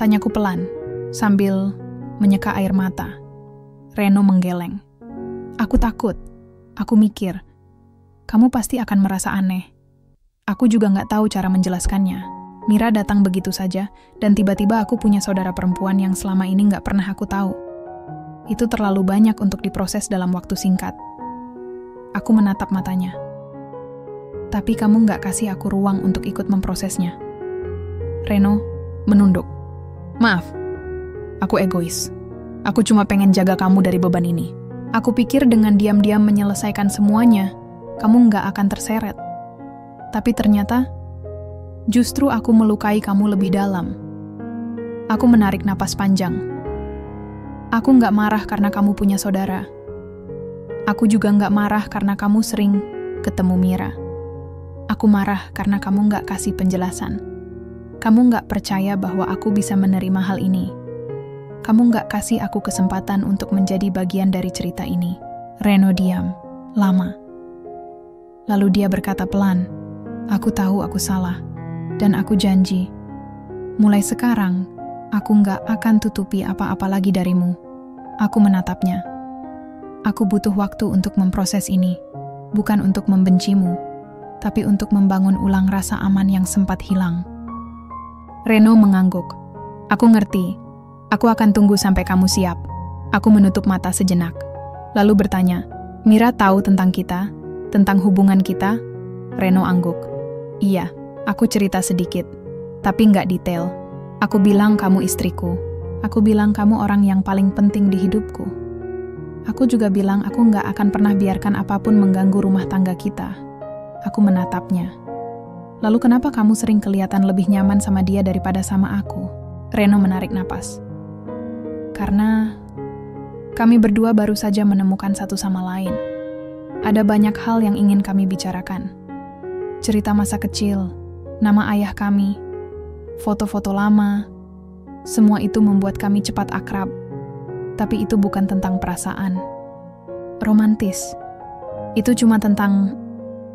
Tanyaku pelan, sambil menyeka air mata. Reno menggeleng. Aku takut. Aku mikir, kamu pasti akan merasa aneh. Aku juga nggak tahu cara menjelaskannya. Mira datang begitu saja, dan tiba-tiba aku punya saudara perempuan yang selama ini nggak pernah aku tahu. Itu terlalu banyak untuk diproses dalam waktu singkat. Aku menatap matanya. Tapi kamu nggak kasih aku ruang untuk ikut memprosesnya. Reno menunduk. Maaf, aku egois. Aku cuma pengen jaga kamu dari beban ini. Aku pikir dengan diam-diam menyelesaikan semuanya, kamu nggak akan terseret. Tapi ternyata, justru aku melukai kamu lebih dalam. Aku menarik napas panjang. Aku nggak marah karena kamu punya saudara. Aku juga nggak marah karena kamu sering ketemu Mira. Aku marah karena kamu nggak kasih penjelasan. Kamu nggak percaya bahwa aku bisa menerima hal ini. Kamu nggak kasih aku kesempatan untuk menjadi bagian dari cerita ini. Reno diam, lama. Lalu dia berkata pelan, aku tahu aku salah, dan aku janji. Mulai sekarang, aku nggak akan tutupi apa-apa lagi darimu. Aku menatapnya. Aku butuh waktu untuk memproses ini, bukan untuk membencimu, tapi untuk membangun ulang rasa aman yang sempat hilang. Reno mengangguk. Aku ngerti. Aku akan tunggu sampai kamu siap. Aku menutup mata sejenak. Lalu bertanya, Mira tahu tentang kita? Tentang hubungan kita? Reno angguk. Iya, aku cerita sedikit. Tapi nggak detail. Aku bilang kamu istriku. Aku bilang kamu orang yang paling penting di hidupku. Aku juga bilang aku nggak akan pernah biarkan apapun mengganggu rumah tangga kita. Aku menatapnya. Lalu kenapa kamu sering kelihatan lebih nyaman sama dia daripada sama aku? Reno menarik napas. Karena kami berdua baru saja menemukan satu sama lain. Ada banyak hal yang ingin kami bicarakan. Cerita masa kecil, nama ayah kami, foto-foto lama, semua itu membuat kami cepat akrab. Tapi itu bukan tentang perasaan. Romantis. Itu cuma tentang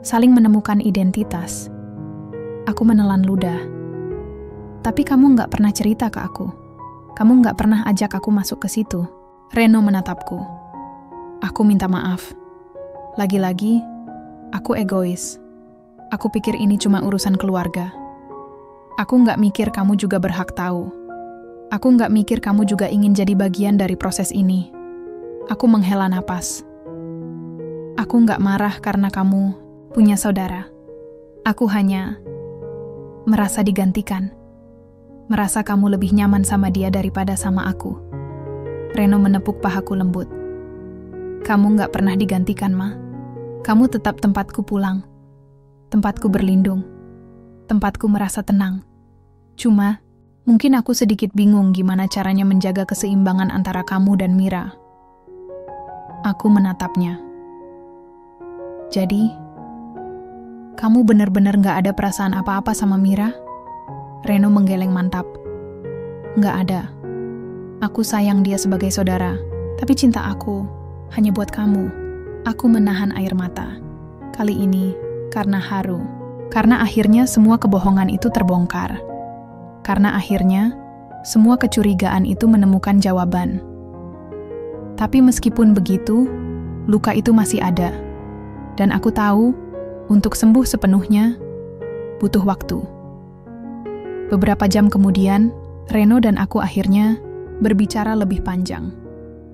saling menemukan identitas. Aku menelan ludah. Tapi kamu nggak pernah cerita ke aku. Kamu nggak pernah ajak aku masuk ke situ. Reno menatapku. Aku minta maaf. Lagi-lagi, aku egois. Aku pikir ini cuma urusan keluarga. Aku nggak mikir kamu juga berhak tahu. Aku nggak mikir kamu juga ingin jadi bagian dari proses ini. Aku menghela napas. Aku nggak marah karena kamu punya saudara. Aku hanya merasa digantikan. Merasa kamu lebih nyaman sama dia daripada sama aku. Reno menepuk pahaku lembut. Kamu nggak pernah digantikan, Ma. Kamu tetap tempatku pulang. Tempatku berlindung. Tempatku merasa tenang. Cuma, mungkin aku sedikit bingung gimana caranya menjaga keseimbangan antara kamu dan Mira. Aku menatapnya. Jadi, kamu benar-benar nggak ada perasaan apa-apa sama Mira? Reno menggeleng mantap. Nggak ada. Aku sayang dia sebagai saudara, tapi cinta aku hanya buat kamu. Aku menahan air mata. Kali ini, karena haru. Karena akhirnya semua kebohongan itu terbongkar. Karena akhirnya, semua kecurigaan itu menemukan jawaban. Tapi meskipun begitu, luka itu masih ada. Dan aku tahu, untuk sembuh sepenuhnya, butuh waktu. Beberapa jam kemudian, Reno dan aku akhirnya berbicara lebih panjang.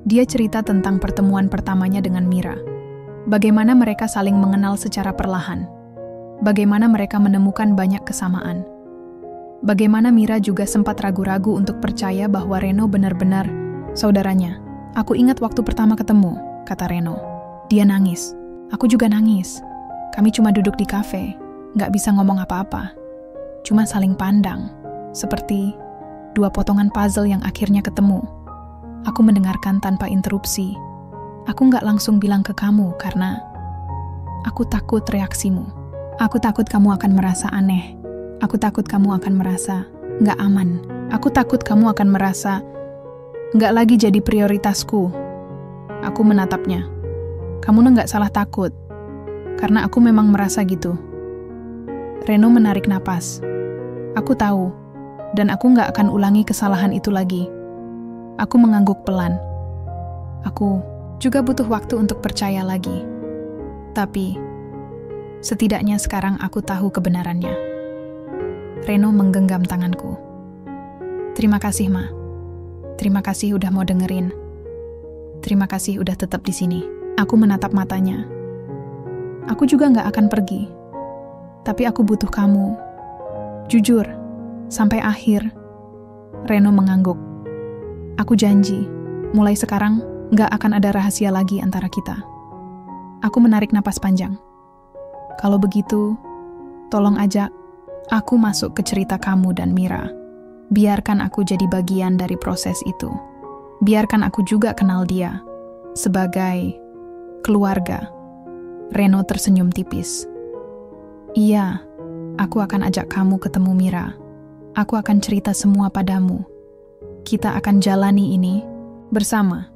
Dia cerita tentang pertemuan pertamanya dengan Mira. Bagaimana mereka saling mengenal secara perlahan. Bagaimana mereka menemukan banyak kesamaan. Bagaimana Mira juga sempat ragu-ragu untuk percaya bahwa Reno benar-benar saudaranya. Aku ingat waktu pertama ketemu, kata Reno. Dia nangis. Aku juga nangis. Kami cuma duduk di kafe, nggak bisa ngomong apa-apa. Cuma saling pandang, seperti dua potongan puzzle yang akhirnya ketemu. Aku mendengarkan tanpa interupsi. Aku nggak langsung bilang ke kamu karena aku takut reaksimu. Aku takut kamu akan merasa aneh. Aku takut kamu akan merasa nggak aman. Aku takut kamu akan merasa nggak lagi jadi prioritasku. Aku menatapnya. Kamu nggak salah takut. Karena aku memang merasa gitu. Reno menarik napas. Aku tahu, dan aku nggak akan ulangi kesalahan itu lagi. Aku mengangguk pelan. Aku juga butuh waktu untuk percaya lagi. Tapi, setidaknya sekarang aku tahu kebenarannya. Reno menggenggam tanganku. Terima kasih, Ma. Terima kasih udah mau dengerin. Terima kasih udah tetap di sini. Aku menatap matanya. Aku juga nggak akan pergi. Tapi aku butuh kamu. Jujur, sampai akhir. Reno mengangguk. Aku janji, mulai sekarang nggak akan ada rahasia lagi antara kita. Aku menarik napas panjang. Kalau begitu, tolong ajak aku masuk ke cerita kamu dan Mira. Biarkan aku jadi bagian dari proses itu. Biarkan aku juga kenal dia sebagai keluarga. Reno tersenyum tipis. Iya, aku akan ajak kamu ketemu Mira. Aku akan cerita semua padamu. Kita akan jalani ini bersama.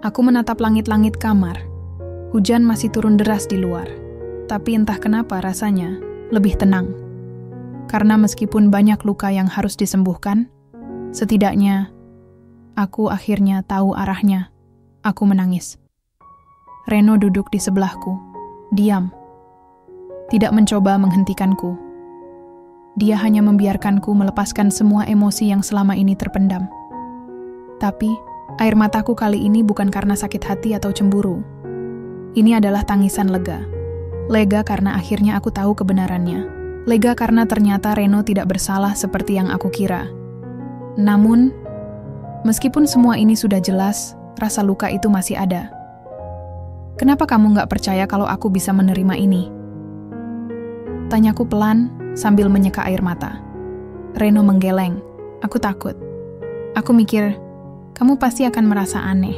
Aku menatap langit-langit kamar. Hujan masih turun deras di luar. Tapi entah kenapa rasanya lebih tenang. Karena meskipun banyak luka yang harus disembuhkan, setidaknya aku akhirnya tahu arahnya. Aku menangis. Reno duduk di sebelahku, diam. Tidak mencoba menghentikanku. Dia hanya membiarkanku melepaskan semua emosi yang selama ini terpendam. Tapi, air mataku kali ini bukan karena sakit hati atau cemburu. Ini adalah tangisan lega. Lega karena akhirnya aku tahu kebenarannya. Lega karena ternyata Reno tidak bersalah seperti yang aku kira. Namun, meskipun semua ini sudah jelas, rasa luka itu masih ada. Kenapa kamu nggak percaya kalau aku bisa menerima ini? Tanyaku pelan sambil menyeka air mata. Reno menggeleng. Aku takut. Aku mikir, kamu pasti akan merasa aneh.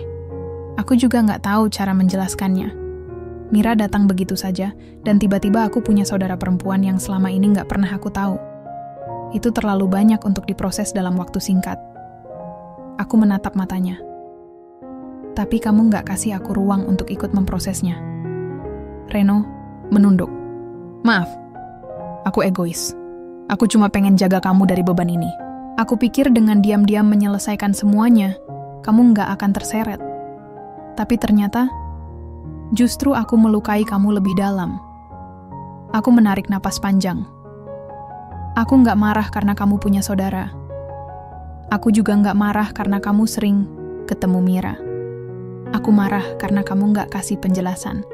Aku juga nggak tahu cara menjelaskannya. Mira datang begitu saja, dan tiba-tiba aku punya saudara perempuan yang selama ini nggak pernah aku tahu. Itu terlalu banyak untuk diproses dalam waktu singkat. Aku menatap matanya. Tapi kamu nggak kasih aku ruang untuk ikut memprosesnya. Reno menunduk. Maaf, aku egois. Aku cuma pengen jaga kamu dari beban ini. Aku pikir dengan diam-diam menyelesaikan semuanya, kamu nggak akan terseret. Tapi ternyata, justru aku melukai kamu lebih dalam. Aku menarik napas panjang. Aku nggak marah karena kamu punya saudara. Aku juga nggak marah karena kamu sering ketemu Mira. Aku marah karena kamu nggak kasih penjelasan.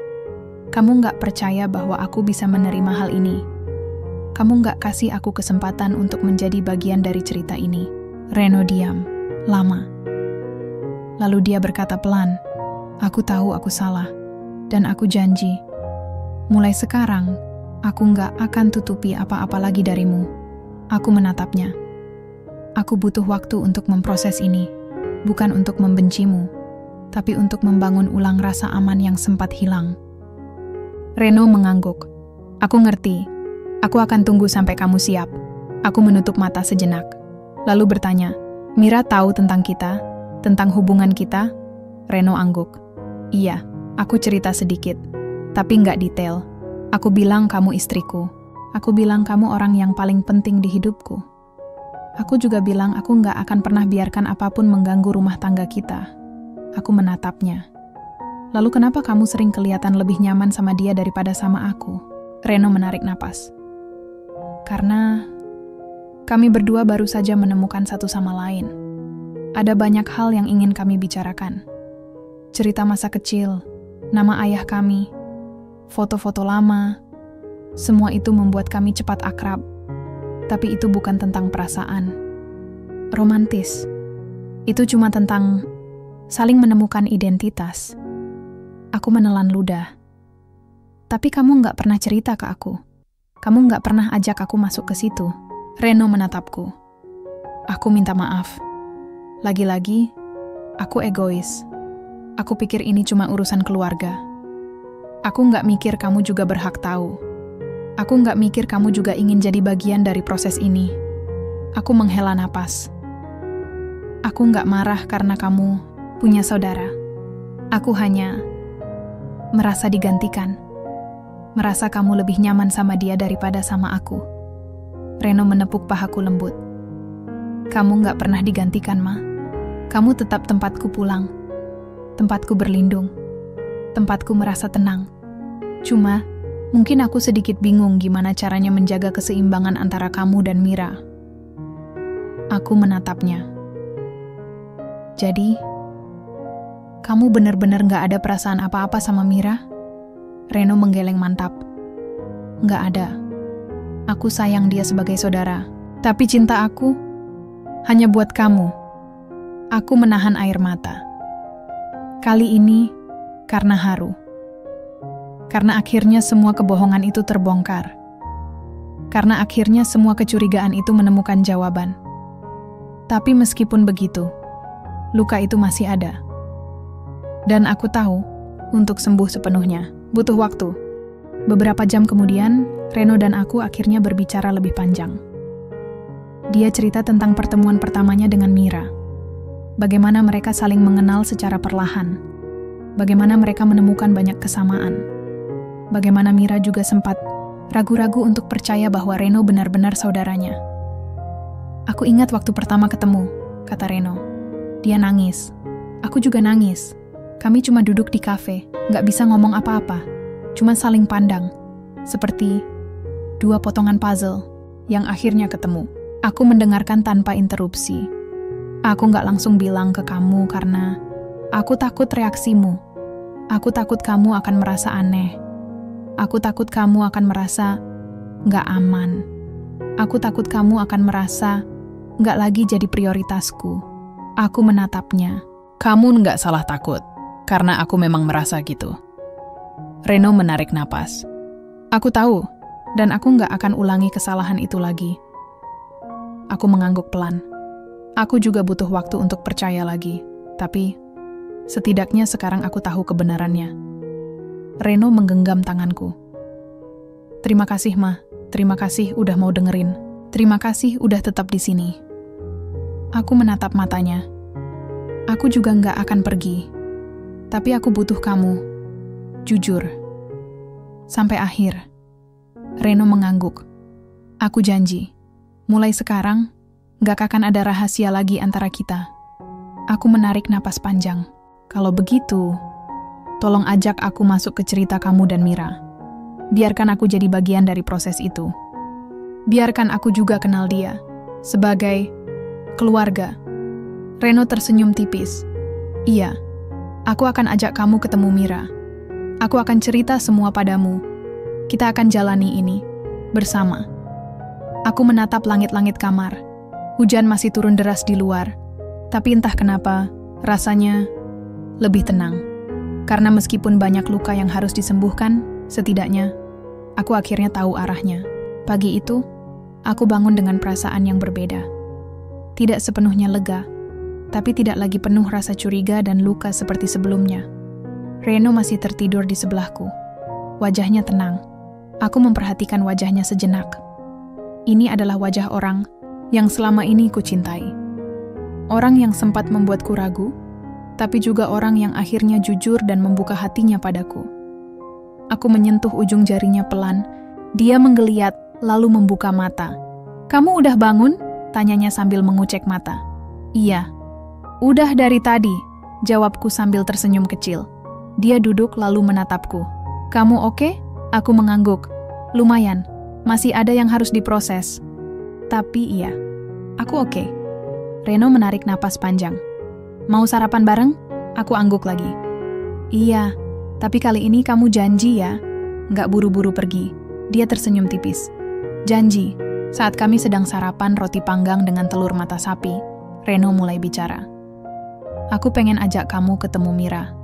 Kamu nggak percaya bahwa aku bisa menerima hal ini. Kamu nggak kasih aku kesempatan untuk menjadi bagian dari cerita ini. Reno diam, lama. Lalu dia berkata pelan, aku tahu aku salah, dan aku janji. Mulai sekarang, aku nggak akan tutupi apa-apa lagi darimu. Aku menatapnya. Aku butuh waktu untuk memproses ini, bukan untuk membencimu, tapi untuk membangun ulang rasa aman yang sempat hilang. Reno mengangguk. Aku ngerti. Aku akan tunggu sampai kamu siap. Aku menutup mata sejenak. Lalu bertanya, Mira tahu tentang kita? Tentang hubungan kita? Reno angguk. Iya, aku cerita sedikit. Tapi nggak detail. Aku bilang kamu istriku. Aku bilang kamu orang yang paling penting di hidupku. Aku juga bilang aku nggak akan pernah biarkan apapun mengganggu rumah tangga kita. Aku menatapnya. Lalu kenapa kamu sering kelihatan lebih nyaman sama dia daripada sama aku? Reno menarik napas. Karena kami berdua baru saja menemukan satu sama lain. Ada banyak hal yang ingin kami bicarakan. Cerita masa kecil, nama ayah kami, foto-foto lama, semua itu membuat kami cepat akrab. Tapi itu bukan tentang perasaan. Romantis. Itu cuma tentang saling menemukan identitas. Aku menelan ludah. Tapi kamu nggak pernah cerita ke aku. Kamu nggak pernah ajak aku masuk ke situ. Reno menatapku. Aku minta maaf. Lagi-lagi, aku egois. Aku pikir ini cuma urusan keluarga. Aku nggak mikir kamu juga berhak tahu. Aku nggak mikir kamu juga ingin jadi bagian dari proses ini. Aku menghela napas. Aku nggak marah karena kamu punya saudara. Aku hanya merasa digantikan. Merasa kamu lebih nyaman sama dia daripada sama aku. Reno menepuk pahaku lembut. Kamu nggak pernah digantikan, Ma. Kamu tetap tempatku pulang. Tempatku berlindung. Tempatku merasa tenang. Cuma, mungkin aku sedikit bingung gimana caranya menjaga keseimbangan antara kamu dan Mira. Aku menatapnya. Jadi, kamu benar-benar nggak ada perasaan apa-apa sama Mira? Reno menggeleng mantap. Nggak ada. Aku sayang dia sebagai saudara. Tapi cinta aku hanya buat kamu. Aku menahan air mata. Kali ini karena haru. Karena akhirnya semua kebohongan itu terbongkar. Karena akhirnya semua kecurigaan itu menemukan jawaban. Tapi meskipun begitu, luka itu masih ada. Dan aku tahu, untuk sembuh sepenuhnya, butuh waktu. Beberapa jam kemudian, Reno dan aku akhirnya berbicara lebih panjang. Dia cerita tentang pertemuan pertamanya dengan Mira. Bagaimana mereka saling mengenal secara perlahan. Bagaimana mereka menemukan banyak kesamaan. Bagaimana Mira juga sempat ragu-ragu untuk percaya bahwa Reno benar-benar saudaranya. Aku ingat waktu pertama ketemu, kata Reno. Dia nangis. Aku juga nangis. Kami cuma duduk di kafe, nggak bisa ngomong apa-apa. Cuma saling pandang. Seperti dua potongan puzzle yang akhirnya ketemu. Aku mendengarkan tanpa interupsi. Aku nggak langsung bilang ke kamu karena aku takut reaksimu. Aku takut kamu akan merasa aneh. Aku takut kamu akan merasa nggak aman. Aku takut kamu akan merasa nggak lagi jadi prioritasku. Aku menatapnya. Kamu nggak salah takut, karena aku memang merasa gitu. Reno menarik napas. Aku tahu, dan aku nggak akan ulangi kesalahan itu lagi. Aku mengangguk pelan. Aku juga butuh waktu untuk percaya lagi, tapi setidaknya sekarang aku tahu kebenarannya. Reno menggenggam tanganku. Terima kasih, Ma. Terima kasih udah mau dengerin. Terima kasih udah tetap di sini. Aku menatap matanya. Aku juga nggak akan pergi. Tapi aku butuh kamu. Jujur. Sampai akhir. Reno mengangguk. Aku janji. Mulai sekarang, nggak akan ada rahasia lagi antara kita. Aku menarik napas panjang. Kalau begitu, tolong ajak aku masuk ke cerita kamu dan Mira. Biarkan aku jadi bagian dari proses itu. Biarkan aku juga kenal dia. Sebagai keluarga. Reno tersenyum tipis. Iya, aku akan ajak kamu ketemu Mira. Aku akan cerita semua padamu. Kita akan jalani ini bersama. Aku menatap langit-langit kamar. Hujan masih turun deras di luar. Tapi entah kenapa, rasanya lebih tenang. Karena meskipun banyak luka yang harus disembuhkan, setidaknya aku akhirnya tahu arahnya. Pagi itu, aku bangun dengan perasaan yang berbeda. Tidak sepenuhnya lega, tapi tidak lagi penuh rasa curiga dan luka seperti sebelumnya. Reno masih tertidur di sebelahku. Wajahnya tenang. Aku memperhatikan wajahnya sejenak. Ini adalah wajah orang yang selama ini kucintai. Orang yang sempat membuatku ragu, tapi juga orang yang akhirnya jujur dan membuka hatinya padaku. Aku menyentuh ujung jarinya pelan. Dia menggeliat, lalu membuka mata. "Kamu udah bangun?" tanyanya sambil mengucek mata. "Iya." "Udah dari tadi," jawabku sambil tersenyum kecil. Dia duduk lalu menatapku. "Kamu oke?" Aku mengangguk. "Lumayan, masih ada yang harus diproses. Tapi iya, aku oke." Reno menarik napas panjang. "Mau sarapan bareng?" Aku angguk lagi. "Iya, tapi kali ini kamu janji ya, nggak buru-buru pergi." Dia tersenyum tipis. "Janji." Saat kami sedang sarapan roti panggang dengan telur mata sapi, Reno mulai bicara. "Aku pengen ajak kamu ketemu Mira."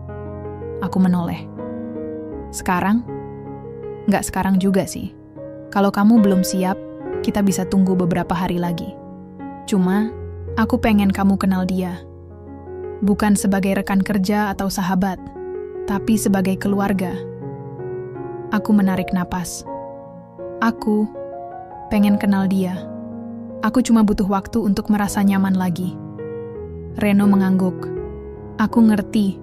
Aku menoleh. "Sekarang?" "Nggak sekarang juga sih. Kalau kamu belum siap, kita bisa tunggu beberapa hari lagi. Cuma, aku pengen kamu kenal dia. Bukan sebagai rekan kerja atau sahabat, tapi sebagai keluarga." Aku menarik napas. Aku pengen kenal dia. Aku cuma butuh waktu untuk merasa nyaman lagi. Reno mengangguk. "Aku ngerti.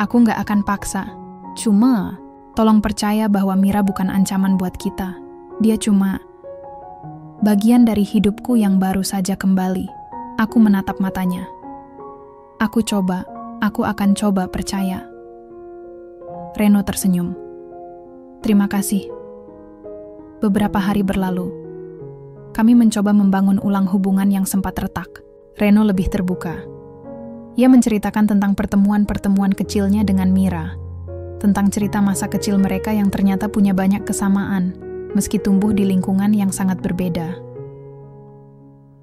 Aku nggak akan paksa. Cuma, tolong percaya bahwa Mira bukan ancaman buat kita. Dia cuma bagian dari hidupku yang baru saja kembali." Aku menatap matanya. Aku akan coba percaya." Reno tersenyum. "Terima kasih." Beberapa hari berlalu. Kami mencoba membangun ulang hubungan yang sempat retak. Reno lebih terbuka. Ia menceritakan tentang pertemuan-pertemuan kecilnya dengan Mira, tentang cerita masa kecil mereka yang ternyata punya banyak kesamaan, meski tumbuh di lingkungan yang sangat berbeda.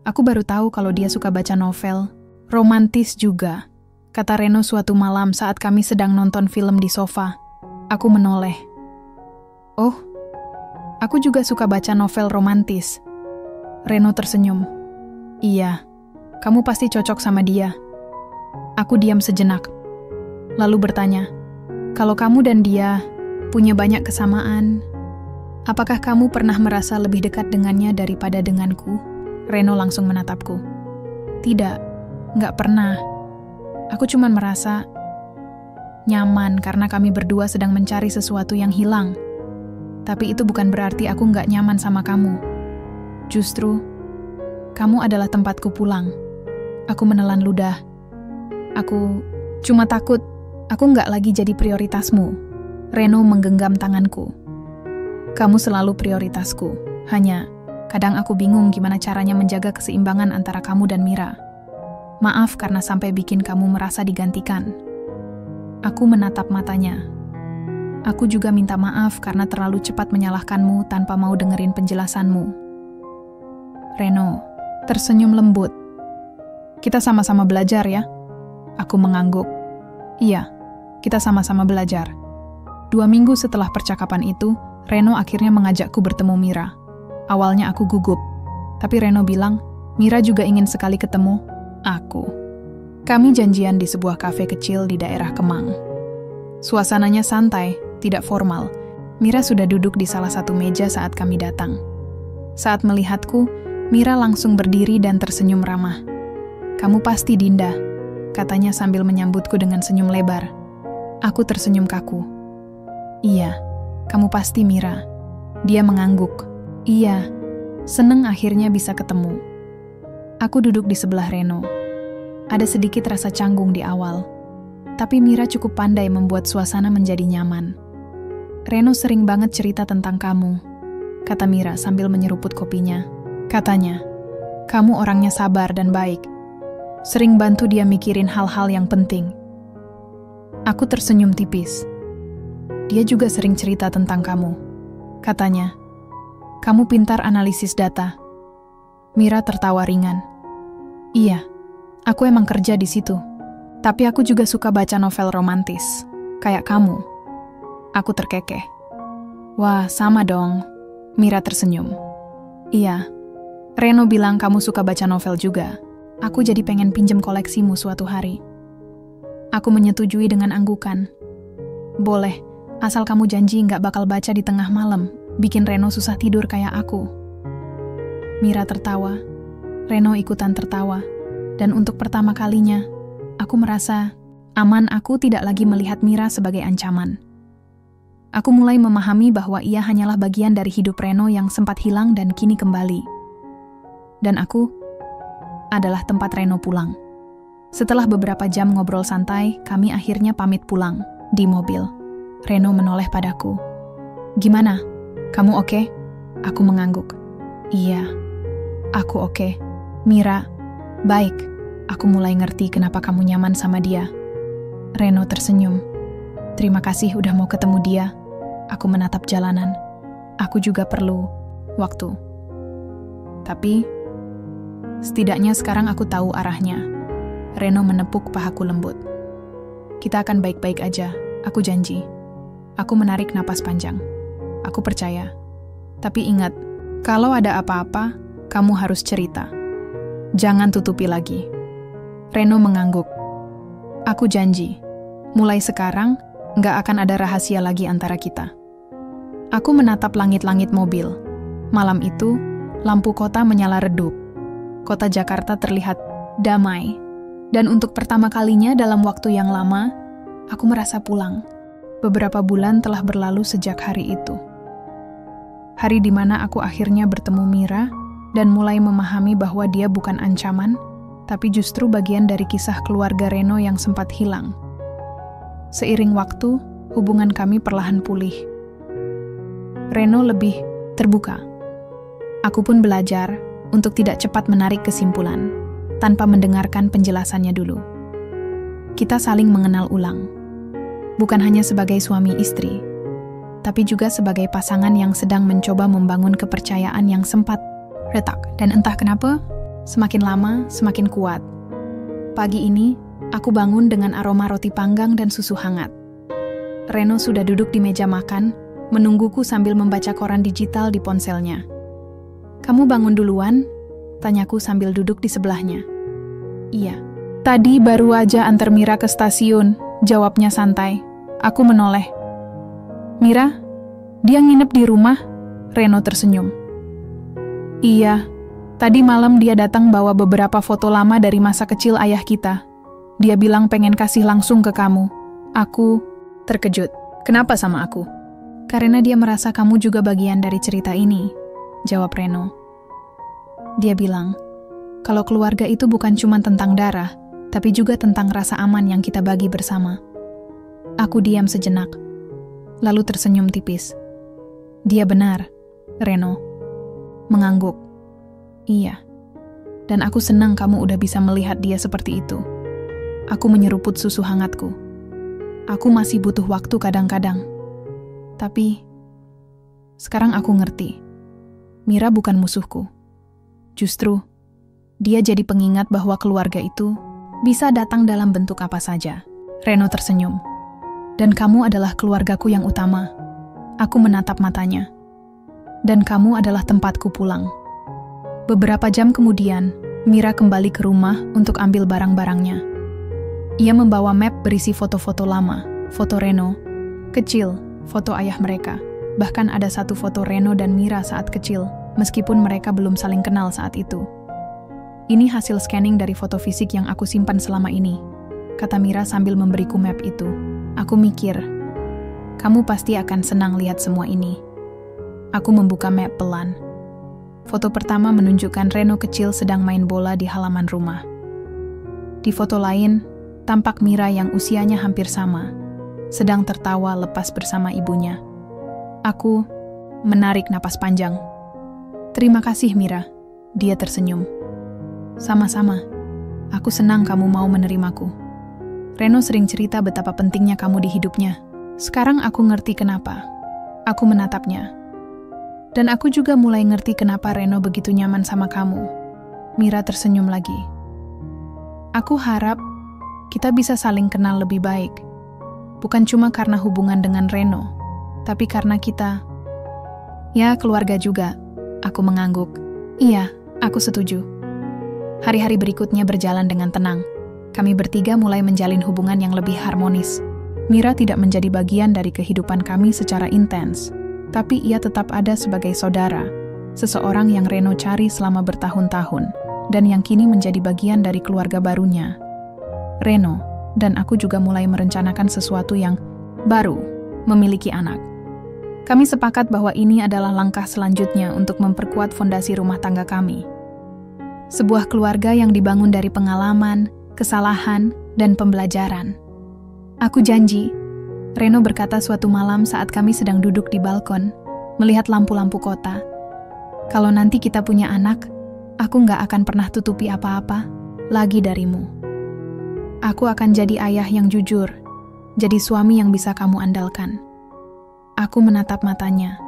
Aku baru tahu kalau dia suka baca novel, romantis juga, kata Reno suatu malam saat kami sedang nonton film di sofa. Aku menoleh. "Oh, aku juga suka baca novel romantis." Reno tersenyum. "Iya, kamu pasti cocok sama dia." Aku diam sejenak, lalu bertanya, "Kalau kamu dan dia punya banyak kesamaan, apakah kamu pernah merasa lebih dekat dengannya daripada denganku?" Reno langsung menatapku. "Tidak, nggak pernah. Aku cuma merasa nyaman karena kami berdua sedang mencari sesuatu yang hilang. Tapi itu bukan berarti aku nggak nyaman sama kamu. Justru, kamu adalah tempatku pulang." Aku menelan ludah. "Aku cuma takut aku nggak lagi jadi prioritasmu." Reno menggenggam tanganku. "Kamu selalu prioritasku. Hanya, kadang aku bingung gimana caranya menjaga keseimbangan antara kamu dan Mira. Maaf karena sampai bikin kamu merasa digantikan." Aku menatap matanya. Aku juga minta maaf karena terlalu cepat menyalahkanmu tanpa mau dengerin penjelasanmu. Reno tersenyum lembut. "Kita sama-sama belajar ya?" Aku mengangguk. "Iya, kita sama-sama belajar." 2 minggu setelah percakapan itu, Reno akhirnya mengajakku bertemu Mira. Awalnya aku gugup, tapi Reno bilang, Mira juga ingin sekali ketemu aku. Kami janjian di sebuah kafe kecil di daerah Kemang. Suasananya santai, tidak formal. Mira sudah duduk di salah satu meja saat kami datang. Saat melihatku, Mira langsung berdiri dan tersenyum ramah. "Kamu pasti Dinda," katanya sambil menyambutku dengan senyum lebar. Aku tersenyum kaku. "Iya, kamu pasti Mira." Dia mengangguk. "Iya, seneng akhirnya bisa ketemu." Aku duduk di sebelah Reno. Ada sedikit rasa canggung di awal, tapi Mira cukup pandai membuat suasana menjadi nyaman. "Reno sering banget cerita tentang kamu," kata Mira sambil menyeruput kopinya. Katanya, "Kamu orangnya sabar dan baik." Sering bantu dia mikirin hal-hal yang penting. Aku tersenyum tipis. Dia juga sering cerita tentang kamu. Katanya, kamu pintar analisis data. Mira tertawa ringan. Iya, aku emang kerja di situ. Tapi aku juga suka baca novel romantis. Kayak kamu. Aku terkekeh. Wah, sama dong. Mira tersenyum. Iya, Reno bilang kamu suka baca novel juga. Aku jadi pengen pinjem koleksimu suatu hari. Aku menyetujui dengan anggukan. Boleh, asal kamu janji nggak bakal baca di tengah malam, bikin Reno susah tidur kayak aku. Mira tertawa. Reno ikutan tertawa. Dan untuk pertama kalinya, aku merasa aman. Aku tidak lagi melihat Mira sebagai ancaman. Aku mulai memahami bahwa ia hanyalah bagian dari hidup Reno yang sempat hilang dan kini kembali. Dan aku adalah tempat Reno pulang. Setelah beberapa jam ngobrol santai, kami akhirnya pamit pulang. Di mobil, Reno menoleh padaku. Gimana? Kamu oke? Aku mengangguk. Iya, aku oke. Mira, baik. Aku mulai ngerti kenapa kamu nyaman sama dia. Reno tersenyum. Terima kasih udah mau ketemu dia. Aku menatap jalanan. Aku juga perlu waktu. Tapi setidaknya sekarang aku tahu arahnya. Reno menepuk pahaku lembut. Kita akan baik-baik aja, aku janji. Aku menarik napas panjang. Aku percaya. Tapi ingat, kalau ada apa-apa, kamu harus cerita. Jangan tutupi lagi. Reno mengangguk. Aku janji. Mulai sekarang, nggak akan ada rahasia lagi antara kita. Aku menatap langit-langit mobil. Malam itu, lampu kota menyala redup. Kota Jakarta terlihat damai. Dan untuk pertama kalinya dalam waktu yang lama, aku merasa pulang. Beberapa bulan telah berlalu sejak hari itu. Hari di mana aku akhirnya bertemu Mira dan mulai memahami bahwa dia bukan ancaman, tapi justru bagian dari kisah keluarga Reno yang sempat hilang. Seiring waktu, hubungan kami perlahan pulih. Reno lebih terbuka. Aku pun belajar untuk tidak cepat menarik kesimpulan, tanpa mendengarkan penjelasannya dulu. Kita saling mengenal ulang. Bukan hanya sebagai suami istri, tapi juga sebagai pasangan yang sedang mencoba membangun kepercayaan yang sempat retak. Dan entah kenapa, semakin lama semakin kuat. Pagi ini, aku bangun dengan aroma roti panggang dan susu hangat. Reno sudah duduk di meja makan, menungguku sambil membaca koran digital di ponselnya. Kamu bangun duluan? Tanyaku sambil duduk di sebelahnya. Iya. Tadi baru aja antar Mira ke stasiun, jawabnya santai. Aku menoleh. Mira, dia nginep di rumah? Reno tersenyum. Iya, tadi malam dia datang bawa beberapa foto lama dari masa kecil ayah kita. Dia bilang pengen kasih langsung ke kamu. Aku terkejut. Kenapa sama aku? Karena dia merasa kamu juga bagian dari cerita ini, jawab Reno. Dia bilang, kalau keluarga itu bukan cuma tentang darah, tapi juga tentang rasa aman yang kita bagi bersama. Aku diam sejenak, lalu tersenyum tipis. Dia benar, Reno. Mengangguk. Iya. Dan aku senang kamu udah bisa melihat dia seperti itu. Aku menyeruput susu hangatku. Aku masih butuh waktu kadang-kadang. Tapi, sekarang aku ngerti. Mira bukan musuhku. Justru, dia jadi pengingat bahwa keluarga itu bisa datang dalam bentuk apa saja. Reno tersenyum. Dan kamu adalah keluargaku yang utama. Aku menatap matanya. Dan kamu adalah tempatku pulang. Beberapa jam kemudian, Mira kembali ke rumah untuk ambil barang-barangnya. Ia membawa map berisi foto-foto lama, foto Reno, kecil, foto ayah mereka. Bahkan ada satu foto Reno dan Mira saat kecil, meskipun mereka belum saling kenal saat itu. Ini hasil scanning dari foto fisik yang aku simpan selama ini, kata Mira sambil memberiku map itu. Aku mikir, kamu pasti akan senang lihat semua ini. Aku membuka map pelan. Foto pertama menunjukkan Reno kecil sedang main bola di halaman rumah. Di foto lain, tampak Mira yang usianya hampir sama, sedang tertawa lepas bersama ibunya. Aku menarik napas panjang. Terima kasih, Mira. Dia tersenyum. Sama-sama. Aku senang kamu mau menerimaku. Reno sering cerita betapa pentingnya kamu di hidupnya. Sekarang aku ngerti kenapa. Aku menatapnya. Dan aku juga mulai ngerti kenapa Reno begitu nyaman sama kamu. Mira tersenyum lagi. Aku harap kita bisa saling kenal lebih baik. Bukan cuma karena hubungan dengan Reno, tapi karena kita... Ya, keluarga juga. Aku mengangguk. Iya, aku setuju. Hari-hari berikutnya berjalan dengan tenang. Kami bertiga mulai menjalin hubungan yang lebih harmonis. Mira tidak menjadi bagian dari kehidupan kami secara intens, tapi ia tetap ada sebagai saudara, seseorang yang Reno cari selama bertahun-tahun, dan yang kini menjadi bagian dari keluarga barunya. Reno dan aku juga mulai merencanakan sesuatu yang baru, memiliki anak. Kami sepakat bahwa ini adalah langkah selanjutnya untuk memperkuat fondasi rumah tangga kami. Sebuah keluarga yang dibangun dari pengalaman, kesalahan, dan pembelajaran. Aku janji, Reno berkata suatu malam saat kami sedang duduk di balkon, melihat lampu-lampu kota. Kalau nanti kita punya anak, aku nggak akan pernah tutupi apa-apa lagi darimu. Aku akan jadi ayah yang jujur, jadi suami yang bisa kamu andalkan. Aku menatap matanya.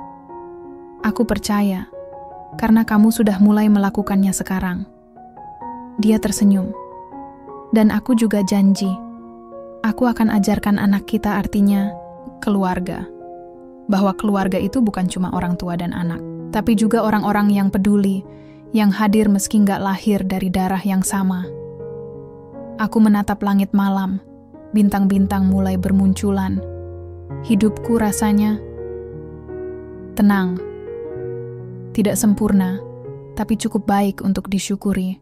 Aku percaya, karena kamu sudah mulai melakukannya sekarang. Dia tersenyum. Dan aku juga janji, aku akan ajarkan anak kita artinya keluarga. Bahwa keluarga itu bukan cuma orang tua dan anak, tapi juga orang-orang yang peduli, yang hadir meski nggak lahir dari darah yang sama. Aku menatap langit malam, bintang-bintang mulai bermunculan. Hidupku rasanya tenang. Tidak sempurna, tapi cukup baik untuk disyukuri.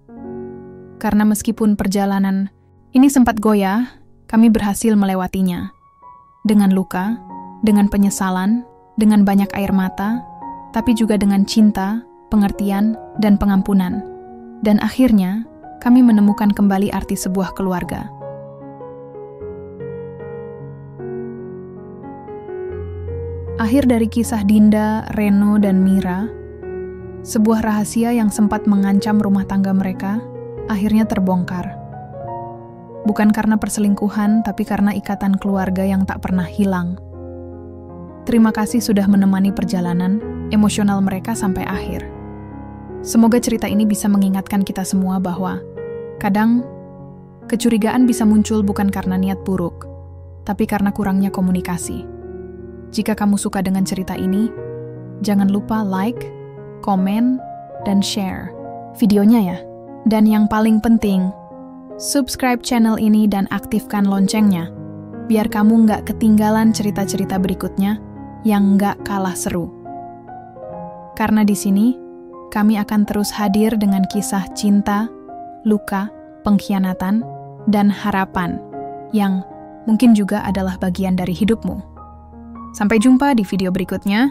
Karena meskipun perjalanan ini sempat goyah, kami berhasil melewatinya. Dengan luka, dengan penyesalan, dengan banyak air mata, tapi juga dengan cinta, pengertian, dan pengampunan. Dan akhirnya, kami menemukan kembali arti sebuah keluarga. Akhir dari kisah Dinda, Reno, dan Mira, sebuah rahasia yang sempat mengancam rumah tangga mereka, akhirnya terbongkar. Bukan karena perselingkuhan, tapi karena ikatan keluarga yang tak pernah hilang. Terima kasih sudah menemani perjalanan emosional mereka sampai akhir. Semoga cerita ini bisa mengingatkan kita semua bahwa kadang kecurigaan bisa muncul bukan karena niat buruk, tapi karena kurangnya komunikasi. Jika kamu suka dengan cerita ini, jangan lupa like, komen, dan share videonya ya. Dan yang paling penting, subscribe channel ini dan aktifkan loncengnya, biar kamu nggak ketinggalan cerita-cerita berikutnya yang nggak kalah seru. Karena di sini, kami akan terus hadir dengan kisah cinta, luka, pengkhianatan, dan harapan yang mungkin juga adalah bagian dari hidupmu. Sampai jumpa di video berikutnya.